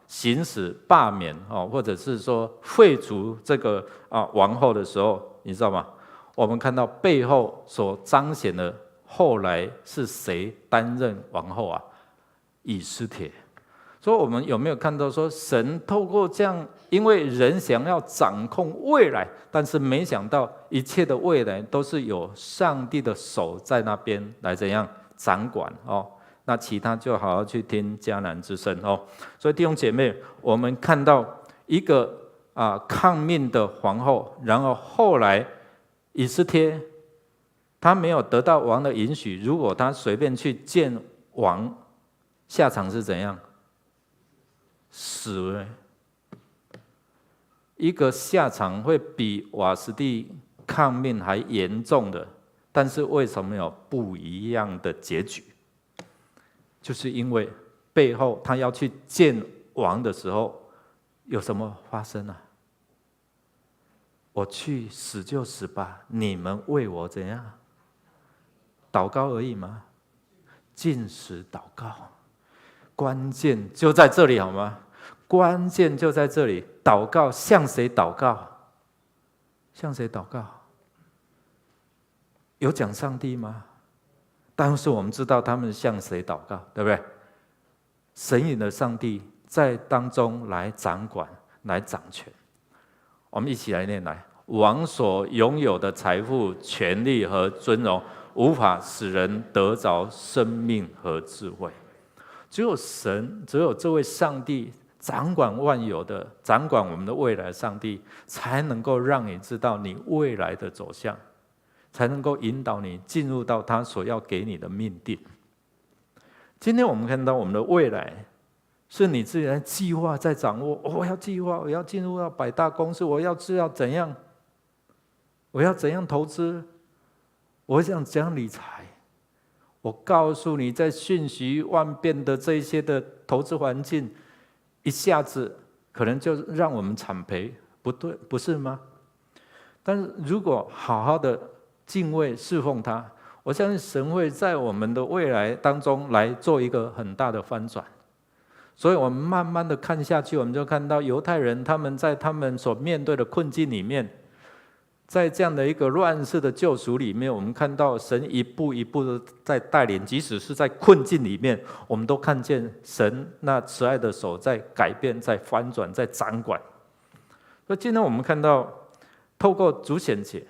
行使罢免哦，或者是说废除这个王后的时候，你知道吗？我们看到背后所彰显的，后来是谁担任王后啊？以斯帖。所以我们有没有看到说，神透过这样，因为人想要掌控未来，但是没想到一切的未来都是有上帝的手在那边来怎样掌管哦。那其他就好好去听迦南之声哦。所以弟兄姐妹，我们看到一个抗命的皇后，然后后来以斯帖他没有得到王的允许，如果他随便去见王，下场是怎样？死了。一个下场会比瓦实蒂抗命还严重的，但是为什么有不一样的结局？就是因为背后他要去见王的时候，有什么发生啊？我去死就死吧，你们为我怎样？祷告而已吗？禁食祷告，关键就在这里好吗？关键就在这里，祷告向谁祷告？向谁祷告？有讲上帝吗？但是我们知道他们向谁祷告，对不对？神隐的上帝在当中来掌管，来掌权。我们一起来念来：王所拥有的财富、权力和尊荣，无法使人得着生命和智慧。只有神，只有这位上帝掌管万有的，掌管我们的未来的上帝，才能够让你知道你未来的走向，才能够引导你进入到他所要给你的命定。今天我们看到我们的未来是你自己的计划在掌握。我要计划，我要进入到百大公司，我要知道怎样，我要怎样投资，我想怎样理财。我告诉你，在瞬息万变的这一些的投资环境，一下子可能就让我们惨赔，不对，不是吗？但是如果好好的敬畏侍奉他，我相信神会在我们的未来当中来做一个很大的翻转。所以我们慢慢的看下去，我们就看到犹太人他们在他们所面对的困境里面，在这样的一个乱世的救赎里面，我们看到神一步一步的在带领，即使是在困境里面，我们都看见神那慈爱的手在改变，在翻转，在掌管。所以今天我们看到透过主显节，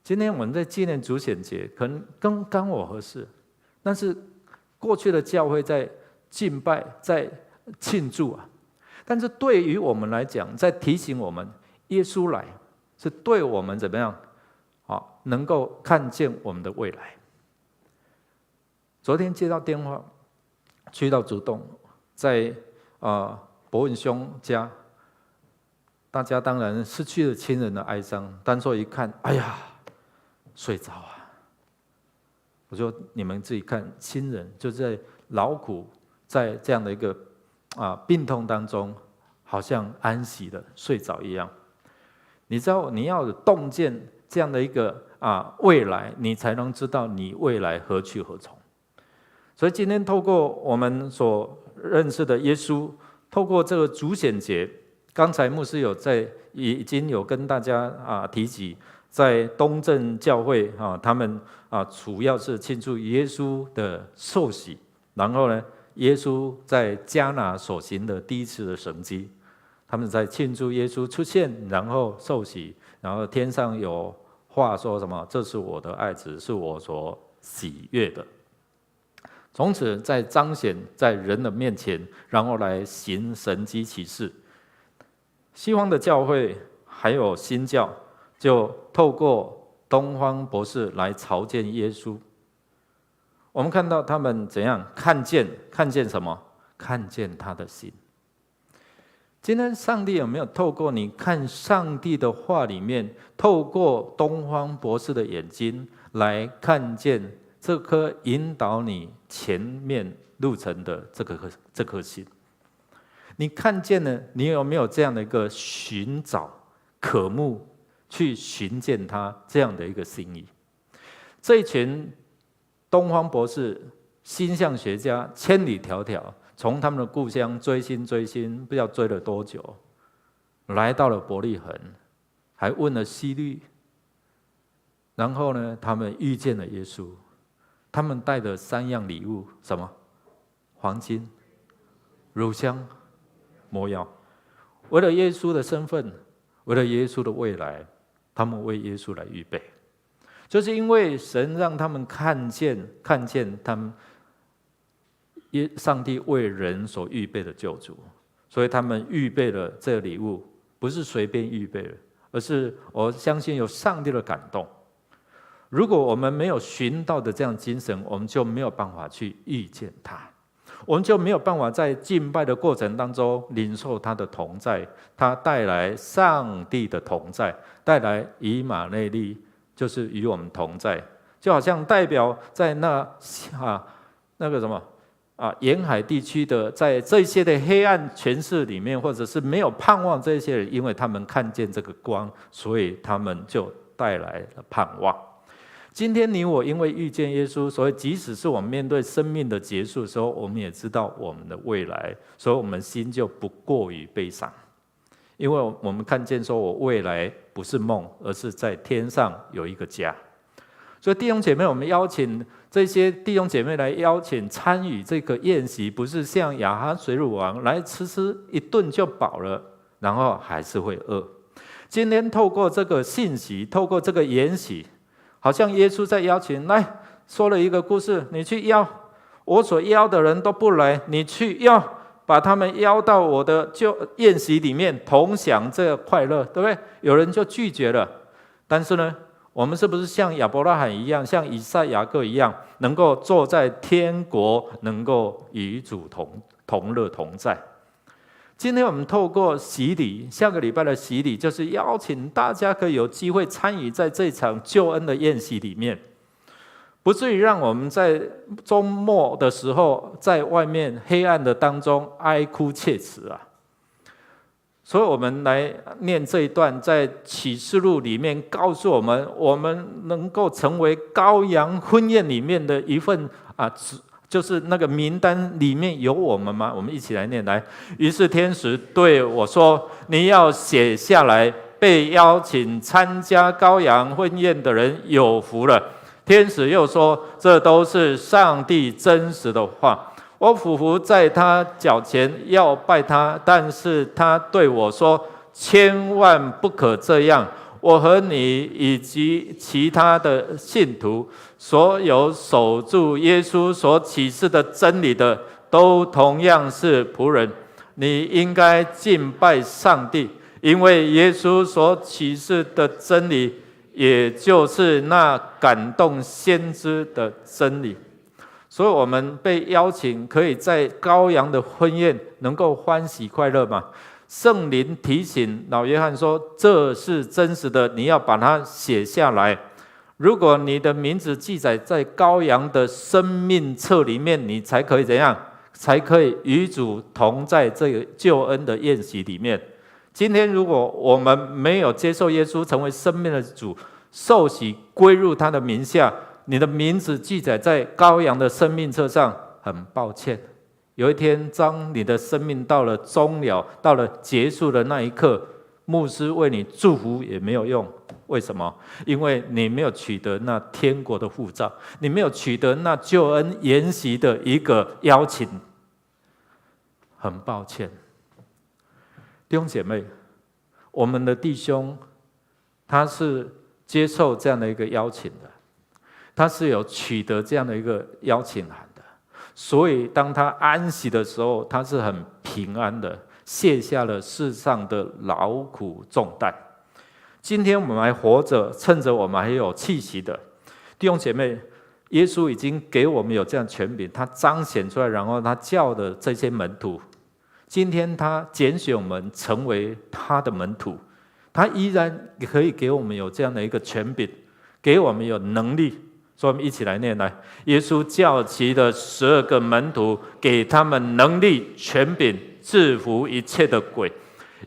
今天我们在纪念主显节，可能刚我合适，但是过去的教会在敬拜，在庆祝啊，但是对于我们来讲，在提醒我们，耶稣来是对我们怎么样能够看见我们的未来。昨天接到电话，去到竹东，在博文兄家，大家当然失去了亲人的哀伤，但说一看，哎呀，睡着啊！我说你们自己看，亲人就在劳苦，在这样的一个病痛当中，好像安息的睡着一样。你知道，你要有洞见这样的一个未来，你才能知道你未来何去何从。所以今天透过我们所认识的耶稣，透过这个主显节，刚才牧师已经有跟大家提及，在东正教会他们主要是庆祝耶稣的受洗，然后呢，耶稣在迦拿所行的第一次的神迹，他们在庆祝耶稣出现，然后受洗，然后天上有话说什么？这是我的爱子，是我所喜悦的。从此在彰显在人的面前，然后来行神迹奇事。西方的教会还有新教，就透过东方博士来朝见耶稣。我们看到他们怎样看见什么？看见他的心。今天上帝有没有透过你看上帝的话里面，透过东方博士的眼睛来看见这颗引导你前面路程的这颗心？你看见了，你有没有这样的一个寻找、渴慕去寻见他这样的一个心意？这一群东方博士、星象学家千里迢迢从他们的故乡追星，不知道追了多久，来到了伯利恒，还问了希律，然后呢，他们遇见了耶稣。他们带的3样礼物，什么？黄金、乳香、魔药。为了耶稣的身份，为了耶稣的未来，他们为耶稣来预备。就是因为神让他们看见他们上帝为人所预备的救主，所以他们预备了这个礼物，不是随便预备的，而是我相信有上帝的感动。如果我们没有寻到的这样精神，我们就没有办法去遇见他，我们就没有办法在敬拜的过程当中领受他的同在，他带来上帝的同在，带来以马内利，就是与我们同在，就好像代表在那个什么沿海地区的，在这些的黑暗权势里面，或者是没有盼望这些人，因为他们看见这个光，所以他们就带来了盼望。今天你我因为遇见耶稣，所以即使是我们面对生命的结束的时候，我们也知道我们的未来，所以我们心就不过于悲伤，因为我们看见说我未来不是梦，而是在天上有一个家。所以弟兄姐妹，我们邀请这些弟兄姐妹来邀请参与这个宴席，不是像亚哈水乳王来吃一顿就饱了，然后还是会饿。今天透过这个信息，透过这个宴席，好像耶稣在邀请，来说了一个故事，你去邀，我所邀的人都不来，你去邀，把他们邀到我的宴席里面，同享这个快乐，对不对？有人就拒绝了，但是呢，我们是不是像亚伯拉罕一样，像以撒、雅各一样，能够坐在天国，能够与主同乐同在？今天我们透过洗礼，下个礼拜的洗礼，就是邀请大家可以有机会参与在这场救恩的宴席里面，不至于让我们在周末的时候，在外面黑暗的当中哀哭切齿啊。所以我们来念这一段，在启示录里面告诉我们，我们能够成为羔羊婚宴里面的一份就是那个名单里面有我们吗？我们一起来念来。于是天使对我说：“你要写下来，被邀请参加羔羊婚宴的人有福了。”天使又说：“这都是上帝真实的话。”我俯伏在他脚前要拜他，但是他对我说：“千万不可这样！我和你以及其他的信徒，所有守住耶稣所启示的真理的，都同样是仆人。你应该敬拜上帝，因为耶稣所启示的真理，也就是那感动先知的真理。”所以我们被邀请，可以在羔羊的婚宴能够欢喜快乐嘛？圣灵提醒老约翰说：“这是真实的，你要把它写下来。如果你的名字记载在羔羊的生命册里面，你才可以怎样？才可以与主同在这个救恩的宴席里面。今天如果我们没有接受耶稣成为生命的主，受洗归入他的名下，你的名字记载在羔羊的生命册上。很抱歉，有一天当你的生命到了终了，到了结束的那一刻，牧师为你祝福也没有用。为什么？因为你没有取得那天国的护照，你没有取得那救恩筵席的一个邀请。很抱歉，弟兄姐妹，我们的弟兄他是接受这样的一个邀请的，他是有取得这样的一个邀请函的，所以当他安息的时候，他是很平安的，卸下了世上的劳苦重担。今天我们还活着，趁着我们还有气息的弟兄姐妹，耶稣已经给我们有这样的权柄，他彰显出来，然后他叫的这些门徒，今天他拣选我们成为他的门徒，他依然可以给我们有这样的一个权柄，给我们有能力。所以我们一起来念来，耶稣叫齐的12个门徒，给他们能力、权柄，制服一切的鬼，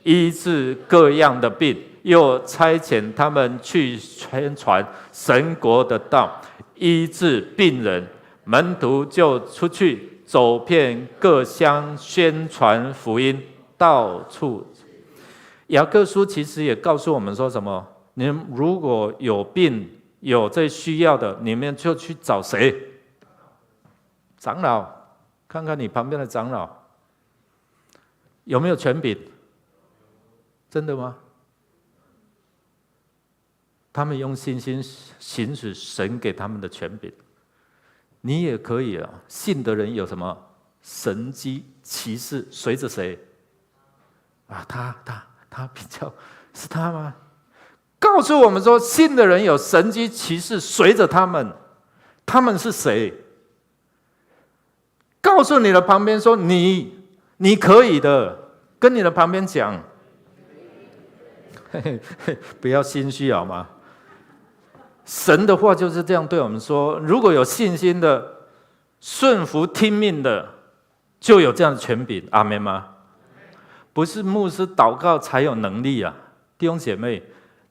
医治各样的病，又差遣他们去宣传神国的道，医治病人。门徒就出去走遍各乡，宣传福音，到处。雅各书其实也告诉我们说什么？你们如果有病有这需要的，你们就去找谁？长老，看看你旁边的长老有没有权柄？真的吗？他们用信心行使神给他们的权柄。你也可以啊，信的人有什么神迹奇事，随着谁啊？他比较是他吗？告诉我们说，信的人有神迹奇事随着他们，他们是谁？告诉你的旁边说，你可以的，跟你的旁边讲，不要心虚好吗？神的话就是这样对我们说，如果有信心的、顺服听命的，就有这样的权柄。阿们吗？不是牧师祷告才有能力啊，弟兄姐妹，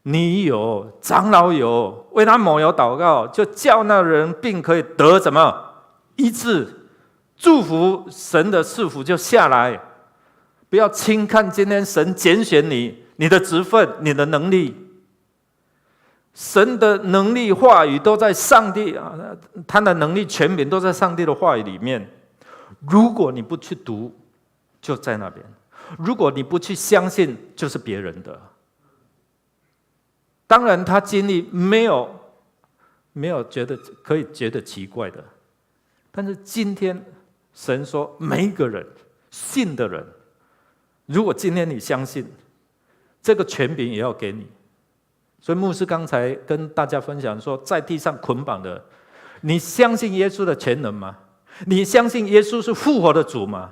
你有，长老有，为他抹油祷告，就叫那人病可以得什么医治，祝福神的赐福就下来。不要轻看今天神拣选你，你的职分，你的能力。神的能力话语都在上帝他的能力权柄都在上帝的话语里面。如果你不去读，就在那边；如果你不去相信，就是别人的。当然，他经历没有觉得可以觉得奇怪的，但是今天神说，每一个人信的人，如果今天你相信，这个权柄也要给你。所以牧师刚才跟大家分享说，在地上捆绑的，你相信耶稣的全能吗？你相信耶稣是复活的主吗？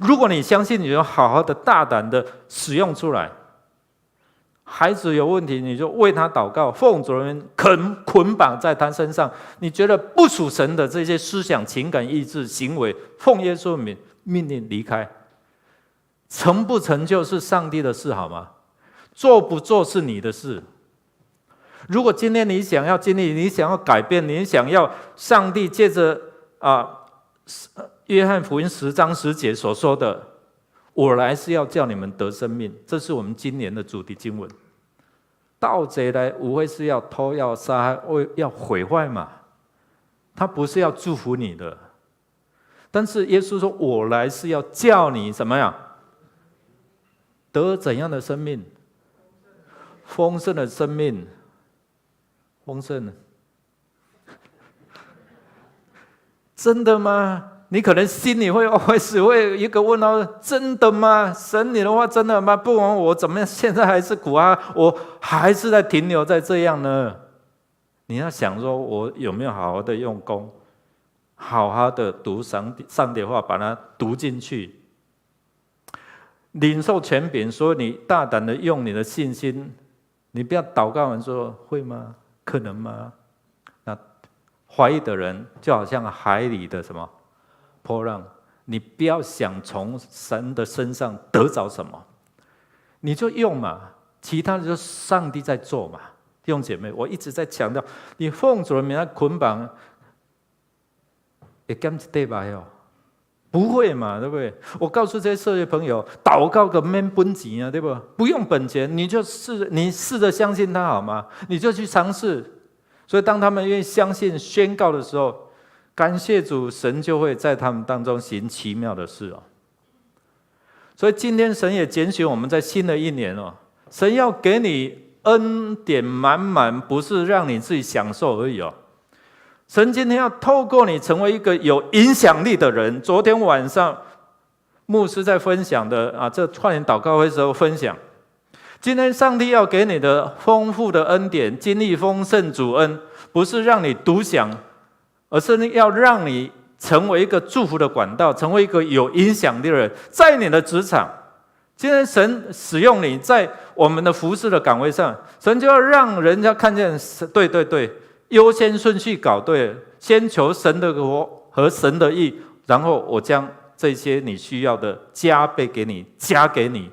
如果你相信，你就好好的大胆的使用出来。孩子有问题，你就为他祷告，奉主的名捆绑在他身上。你觉得不属神的这些思想、情感、意志、行为，奉耶稣的名命令离开。成不成就是上帝的事，好吗？做不做是你的事。如果今天你想要经历，你想要改变，你想要上帝借着约翰福音10章10节所说的，我来是要叫你们得生命，这是我们今年的主题经文。盗贼来无非是要偷要杀害要毁坏嘛，他不是要祝福你的。但是耶稣说，我来是要叫你怎么样得怎样的生命？丰盛的生命。丰盛，真的吗？你可能心里会一个问号：真的吗？神你的话真的吗？不管我怎么样，现在还是苦啊，我还是在停留在这样呢。你要想说，我有没有好好的用功，好好的读上帝的话，把它读进去，领受权柄。所以你大胆的用你的信心，你不要祷告完说会吗？可能吗？那怀疑的人就好像海里的什么波浪，你不要想从神的身上得着什么，你就用嘛，其他的就上帝在做嘛。弟兄姐妹，我一直在强调，你奉主的名来捆绑，会减一块白哦？不会嘛，对不对？我告诉这些社会朋友，祷告个免本钱啊，对不？不用本钱，你试着相信他好吗？你就去尝试。所以当他们愿意相信宣告的时候，感谢主，神就会在他们当中行奇妙的事哦。所以今天神也拣选我们在新的一年哦，神要给你恩典满满，不是让你自己享受而已哦。神今天要透过你成为一个有影响力的人。昨天晚上牧师在分享的这跨年祷告会时候分享，今天上帝要给你的丰富的恩典，经历丰盛主恩，不是让你独享，而是要让你成为一个祝福的管道，成为一个有影响力的人。在你的职场，今天神使用你在我们的服事的岗位上，神就要让人家看见，对，优先顺序搞对了，先求神的国和神的义，然后我将这些你需要的加倍给你，加给你，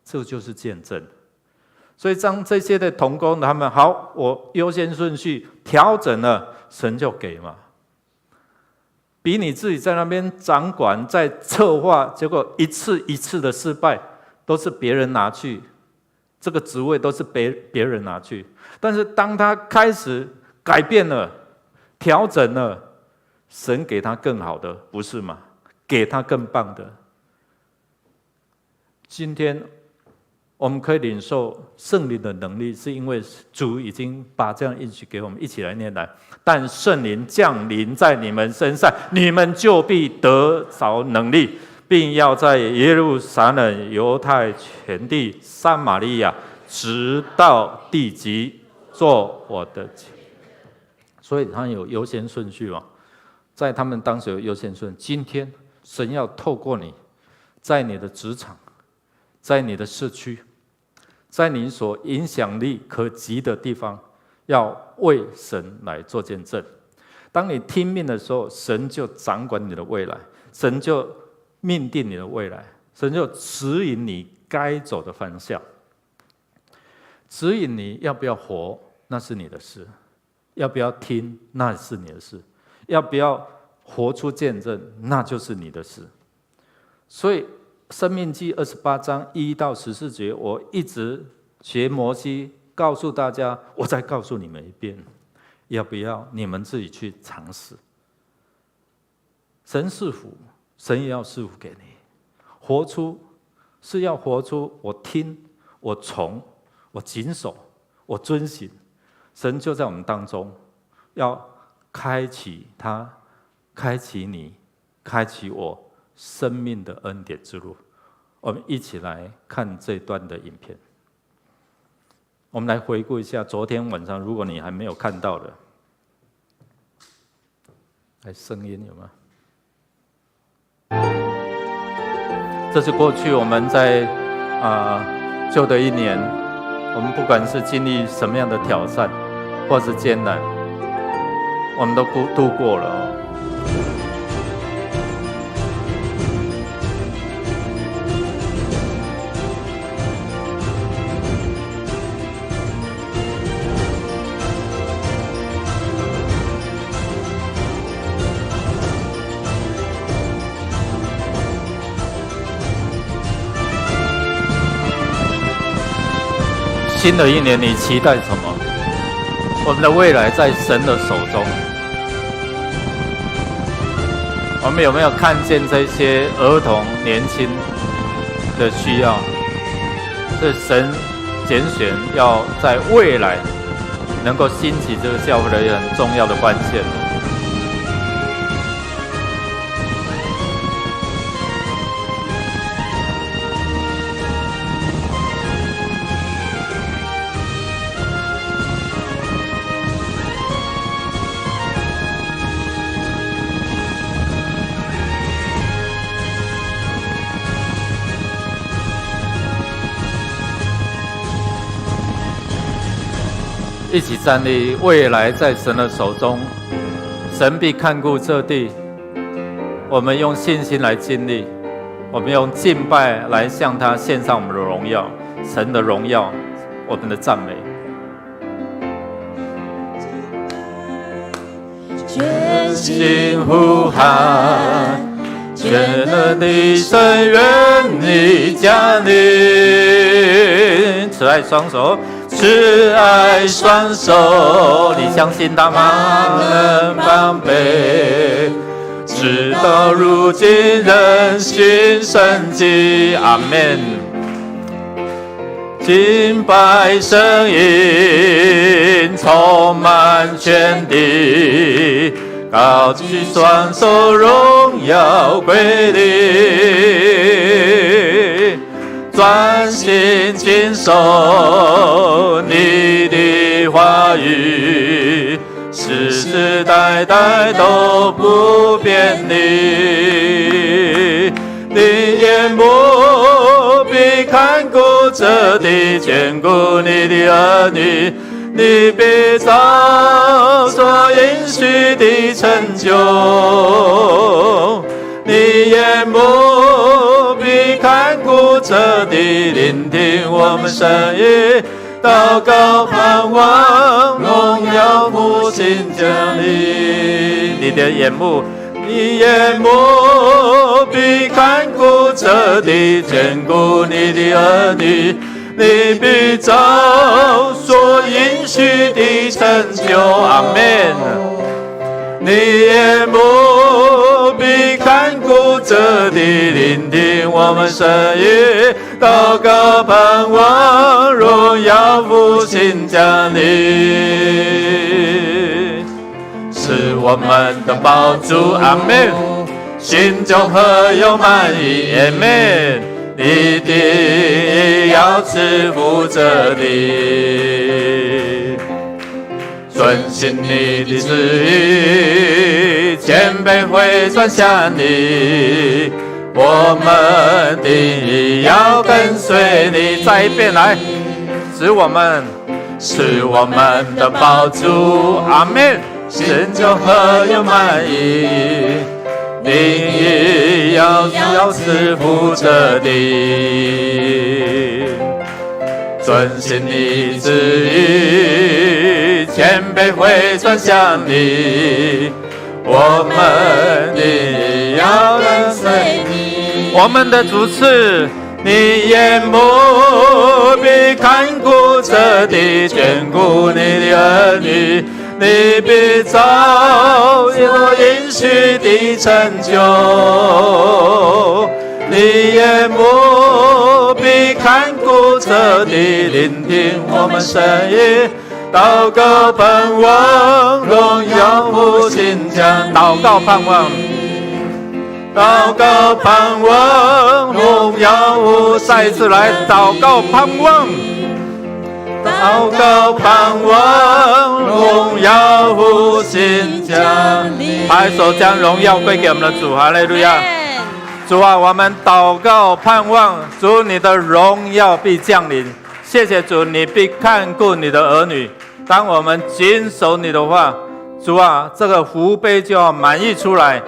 这就是见证。所以当这些的同工他们好，我优先顺序调整了，神就给嘛。比你自己在那边掌管在策划，结果一次一次的失败，都是别人拿去，这个职位都是别人拿去。但是当他开始改变了，调整了，神给他更好的，不是吗？给他更棒的。今天我们可以领受圣灵的能力，是因为主已经把这样应许给我们，一起来念来。但圣灵降临在你们身上，你们就必得着能力，并要在耶路撒冷、犹太全地、撒玛利亚，直到地极，做我的见证。所以他有优先顺序嘛，在他们当时有优先顺序。今天神要透过你，在你的职场，在你的社区，在你所影响力可及的地方，要为神来做见证。当你听命的时候，神就掌管你的未来，神就命定你的未来，神就指引你该走的方向，指引你要不要活，那是你的事。要不要听，那是你的事；要不要活出见证，那就是你的事。所以《申命记》28章1到14节，我一直学摩西告诉大家，我再告诉你们一遍，要不要你们自己去尝试。神赐福，神也要赐福给你。活出是要活出我听，我从，我谨守，我遵行。神就在我们当中，要开启他，开启你，开启我生命的恩典之路。我们一起来看这段的影片。我们来回顾一下昨天晚上，如果你还没有看到的，来声音有吗？这是过去我们在旧的一年，我们不管是经历什么样的挑战或是艰难，我们都度过了。新的一年，你期待什么？我们的未来在神的手中。我们有没有看见这些儿童、年轻的需要？是神拣选要在未来能够兴起这个教会的一个很重要的关键。一起站立，未来在神的手中，神必看顾这地。我们用信心来经历，我们用敬拜来向他献上我们的荣耀，神的荣耀，我们的赞美。全心呼喊，全能的神愿你降临，慈爱双手，慈爱双手，你相信他吗？能防备，直到如今仍新生机，阿们。敬拜声音充满全地，高举双手，荣耀归你，专心谨守你的话语，世世代代都不变你。你眼目必看顾着地，眷顾你的儿女，你必照所应许的成就。你眼目必看顾着地，聆听我们声音，祷告盼望，荣耀复兴降临。你的眼目。你眼目必看顾着地，眷顾你的儿女，你必照所应许的成就，阿们。你眼目必看顾着地，聆听我们声音，祷告盼望，荣耀复兴降临。是我们的宝珠，阿们。心中何有满意，阿们。你的要赐福这里，遵行你的旨意，谦卑会转向你。我们的要跟随你，再一遍来，是我们的宝珠，阿们。心中何有满意，你要赐福这地，遵行你旨意，谦卑会转向你。我们的要跟随你，我们的主是你眼目必看顾着地，眷顾你的儿女。你必照所应许的成就，你眼目必看顾着地，聆听我们声音，祷告盼望，荣耀复兴降临。祷告盼望，祷告盼望，荣耀复兴。再一次来，祷告盼望。祷告盼望，荣耀复兴降临。拍手将荣耀归给我们的主，哈利路亚！主啊，我们祷告盼望，主你的荣耀必降临。谢谢主，你必看顾你的儿女。当我们谨守你的话，主啊，这个福杯就要满溢出来。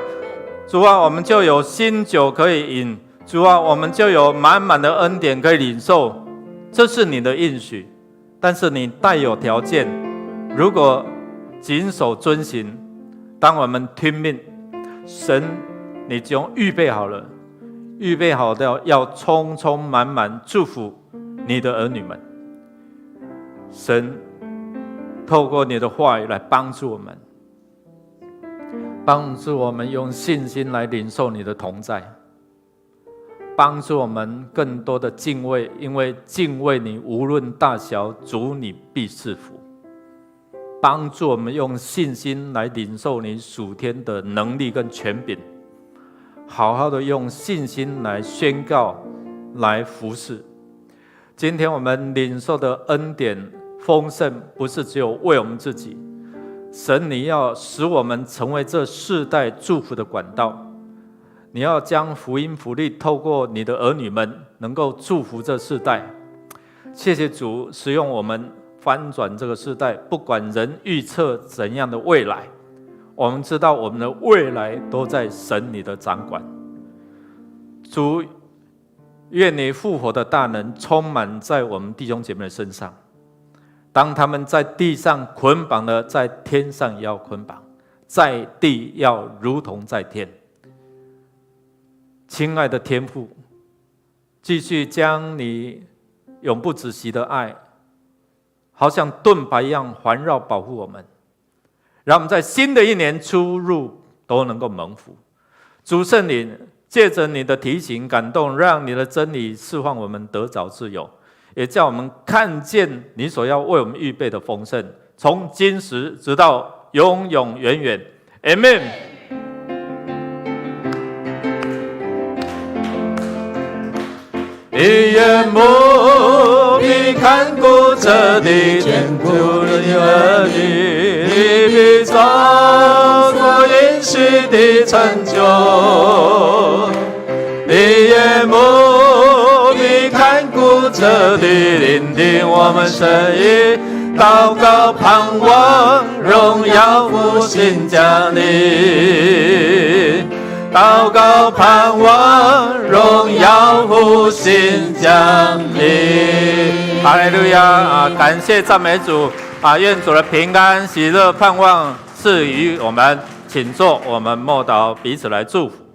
主啊，我们就有新酒可以饮。主啊，我们就有满满的恩典可以领受。这是你的应许。但是你带有条件，如果谨守遵行，当我们听命，神你就预备好了，预备好的要充充满满祝福你的儿女们。神透过你的话语来帮助我们，帮助我们用信心来领受你的同在，帮助我们更多的敬畏，因为敬畏你无论大小，主你必赐福。帮助我们用信心来领受你属天的能力跟权柄，好好的用信心来宣告，来服侍。今天我们领受的恩典丰盛，不是只有为我们自己，神你要使我们成为这世代祝福的管道。你要将福音福利透过你的儿女们，能够祝福这世代。谢谢主使用我们翻转这个世代，不管人预测怎样的未来，我们知道我们的未来都在神你的掌管。主，愿你复活的大能充满在我们弟兄姐妹的身上。当他们在地上捆绑了，在天上也要捆绑；在地要如同在天。亲爱的天父，继续将你永不止息的爱，好像盾牌一样环绕保护我们，让我们在新的一年出入都能够蒙福。主圣灵，借着你的提醒感动，让你的真理释放我们得着自由，也叫我们看见你所要为我们预备的丰盛，从今时直到永永远远。Amen。你眼目必看顾着你，眷顾你儿女，你必照所应许的成就。你眼目必看顾着你，聆听我们声音，祷告盼望，荣耀复兴降临。祷告盼望，荣耀复兴降临。哈利路亚！感谢赞美主愿主的平安、喜乐、盼望赐予我们。请坐，我们默祷，彼此来祝福。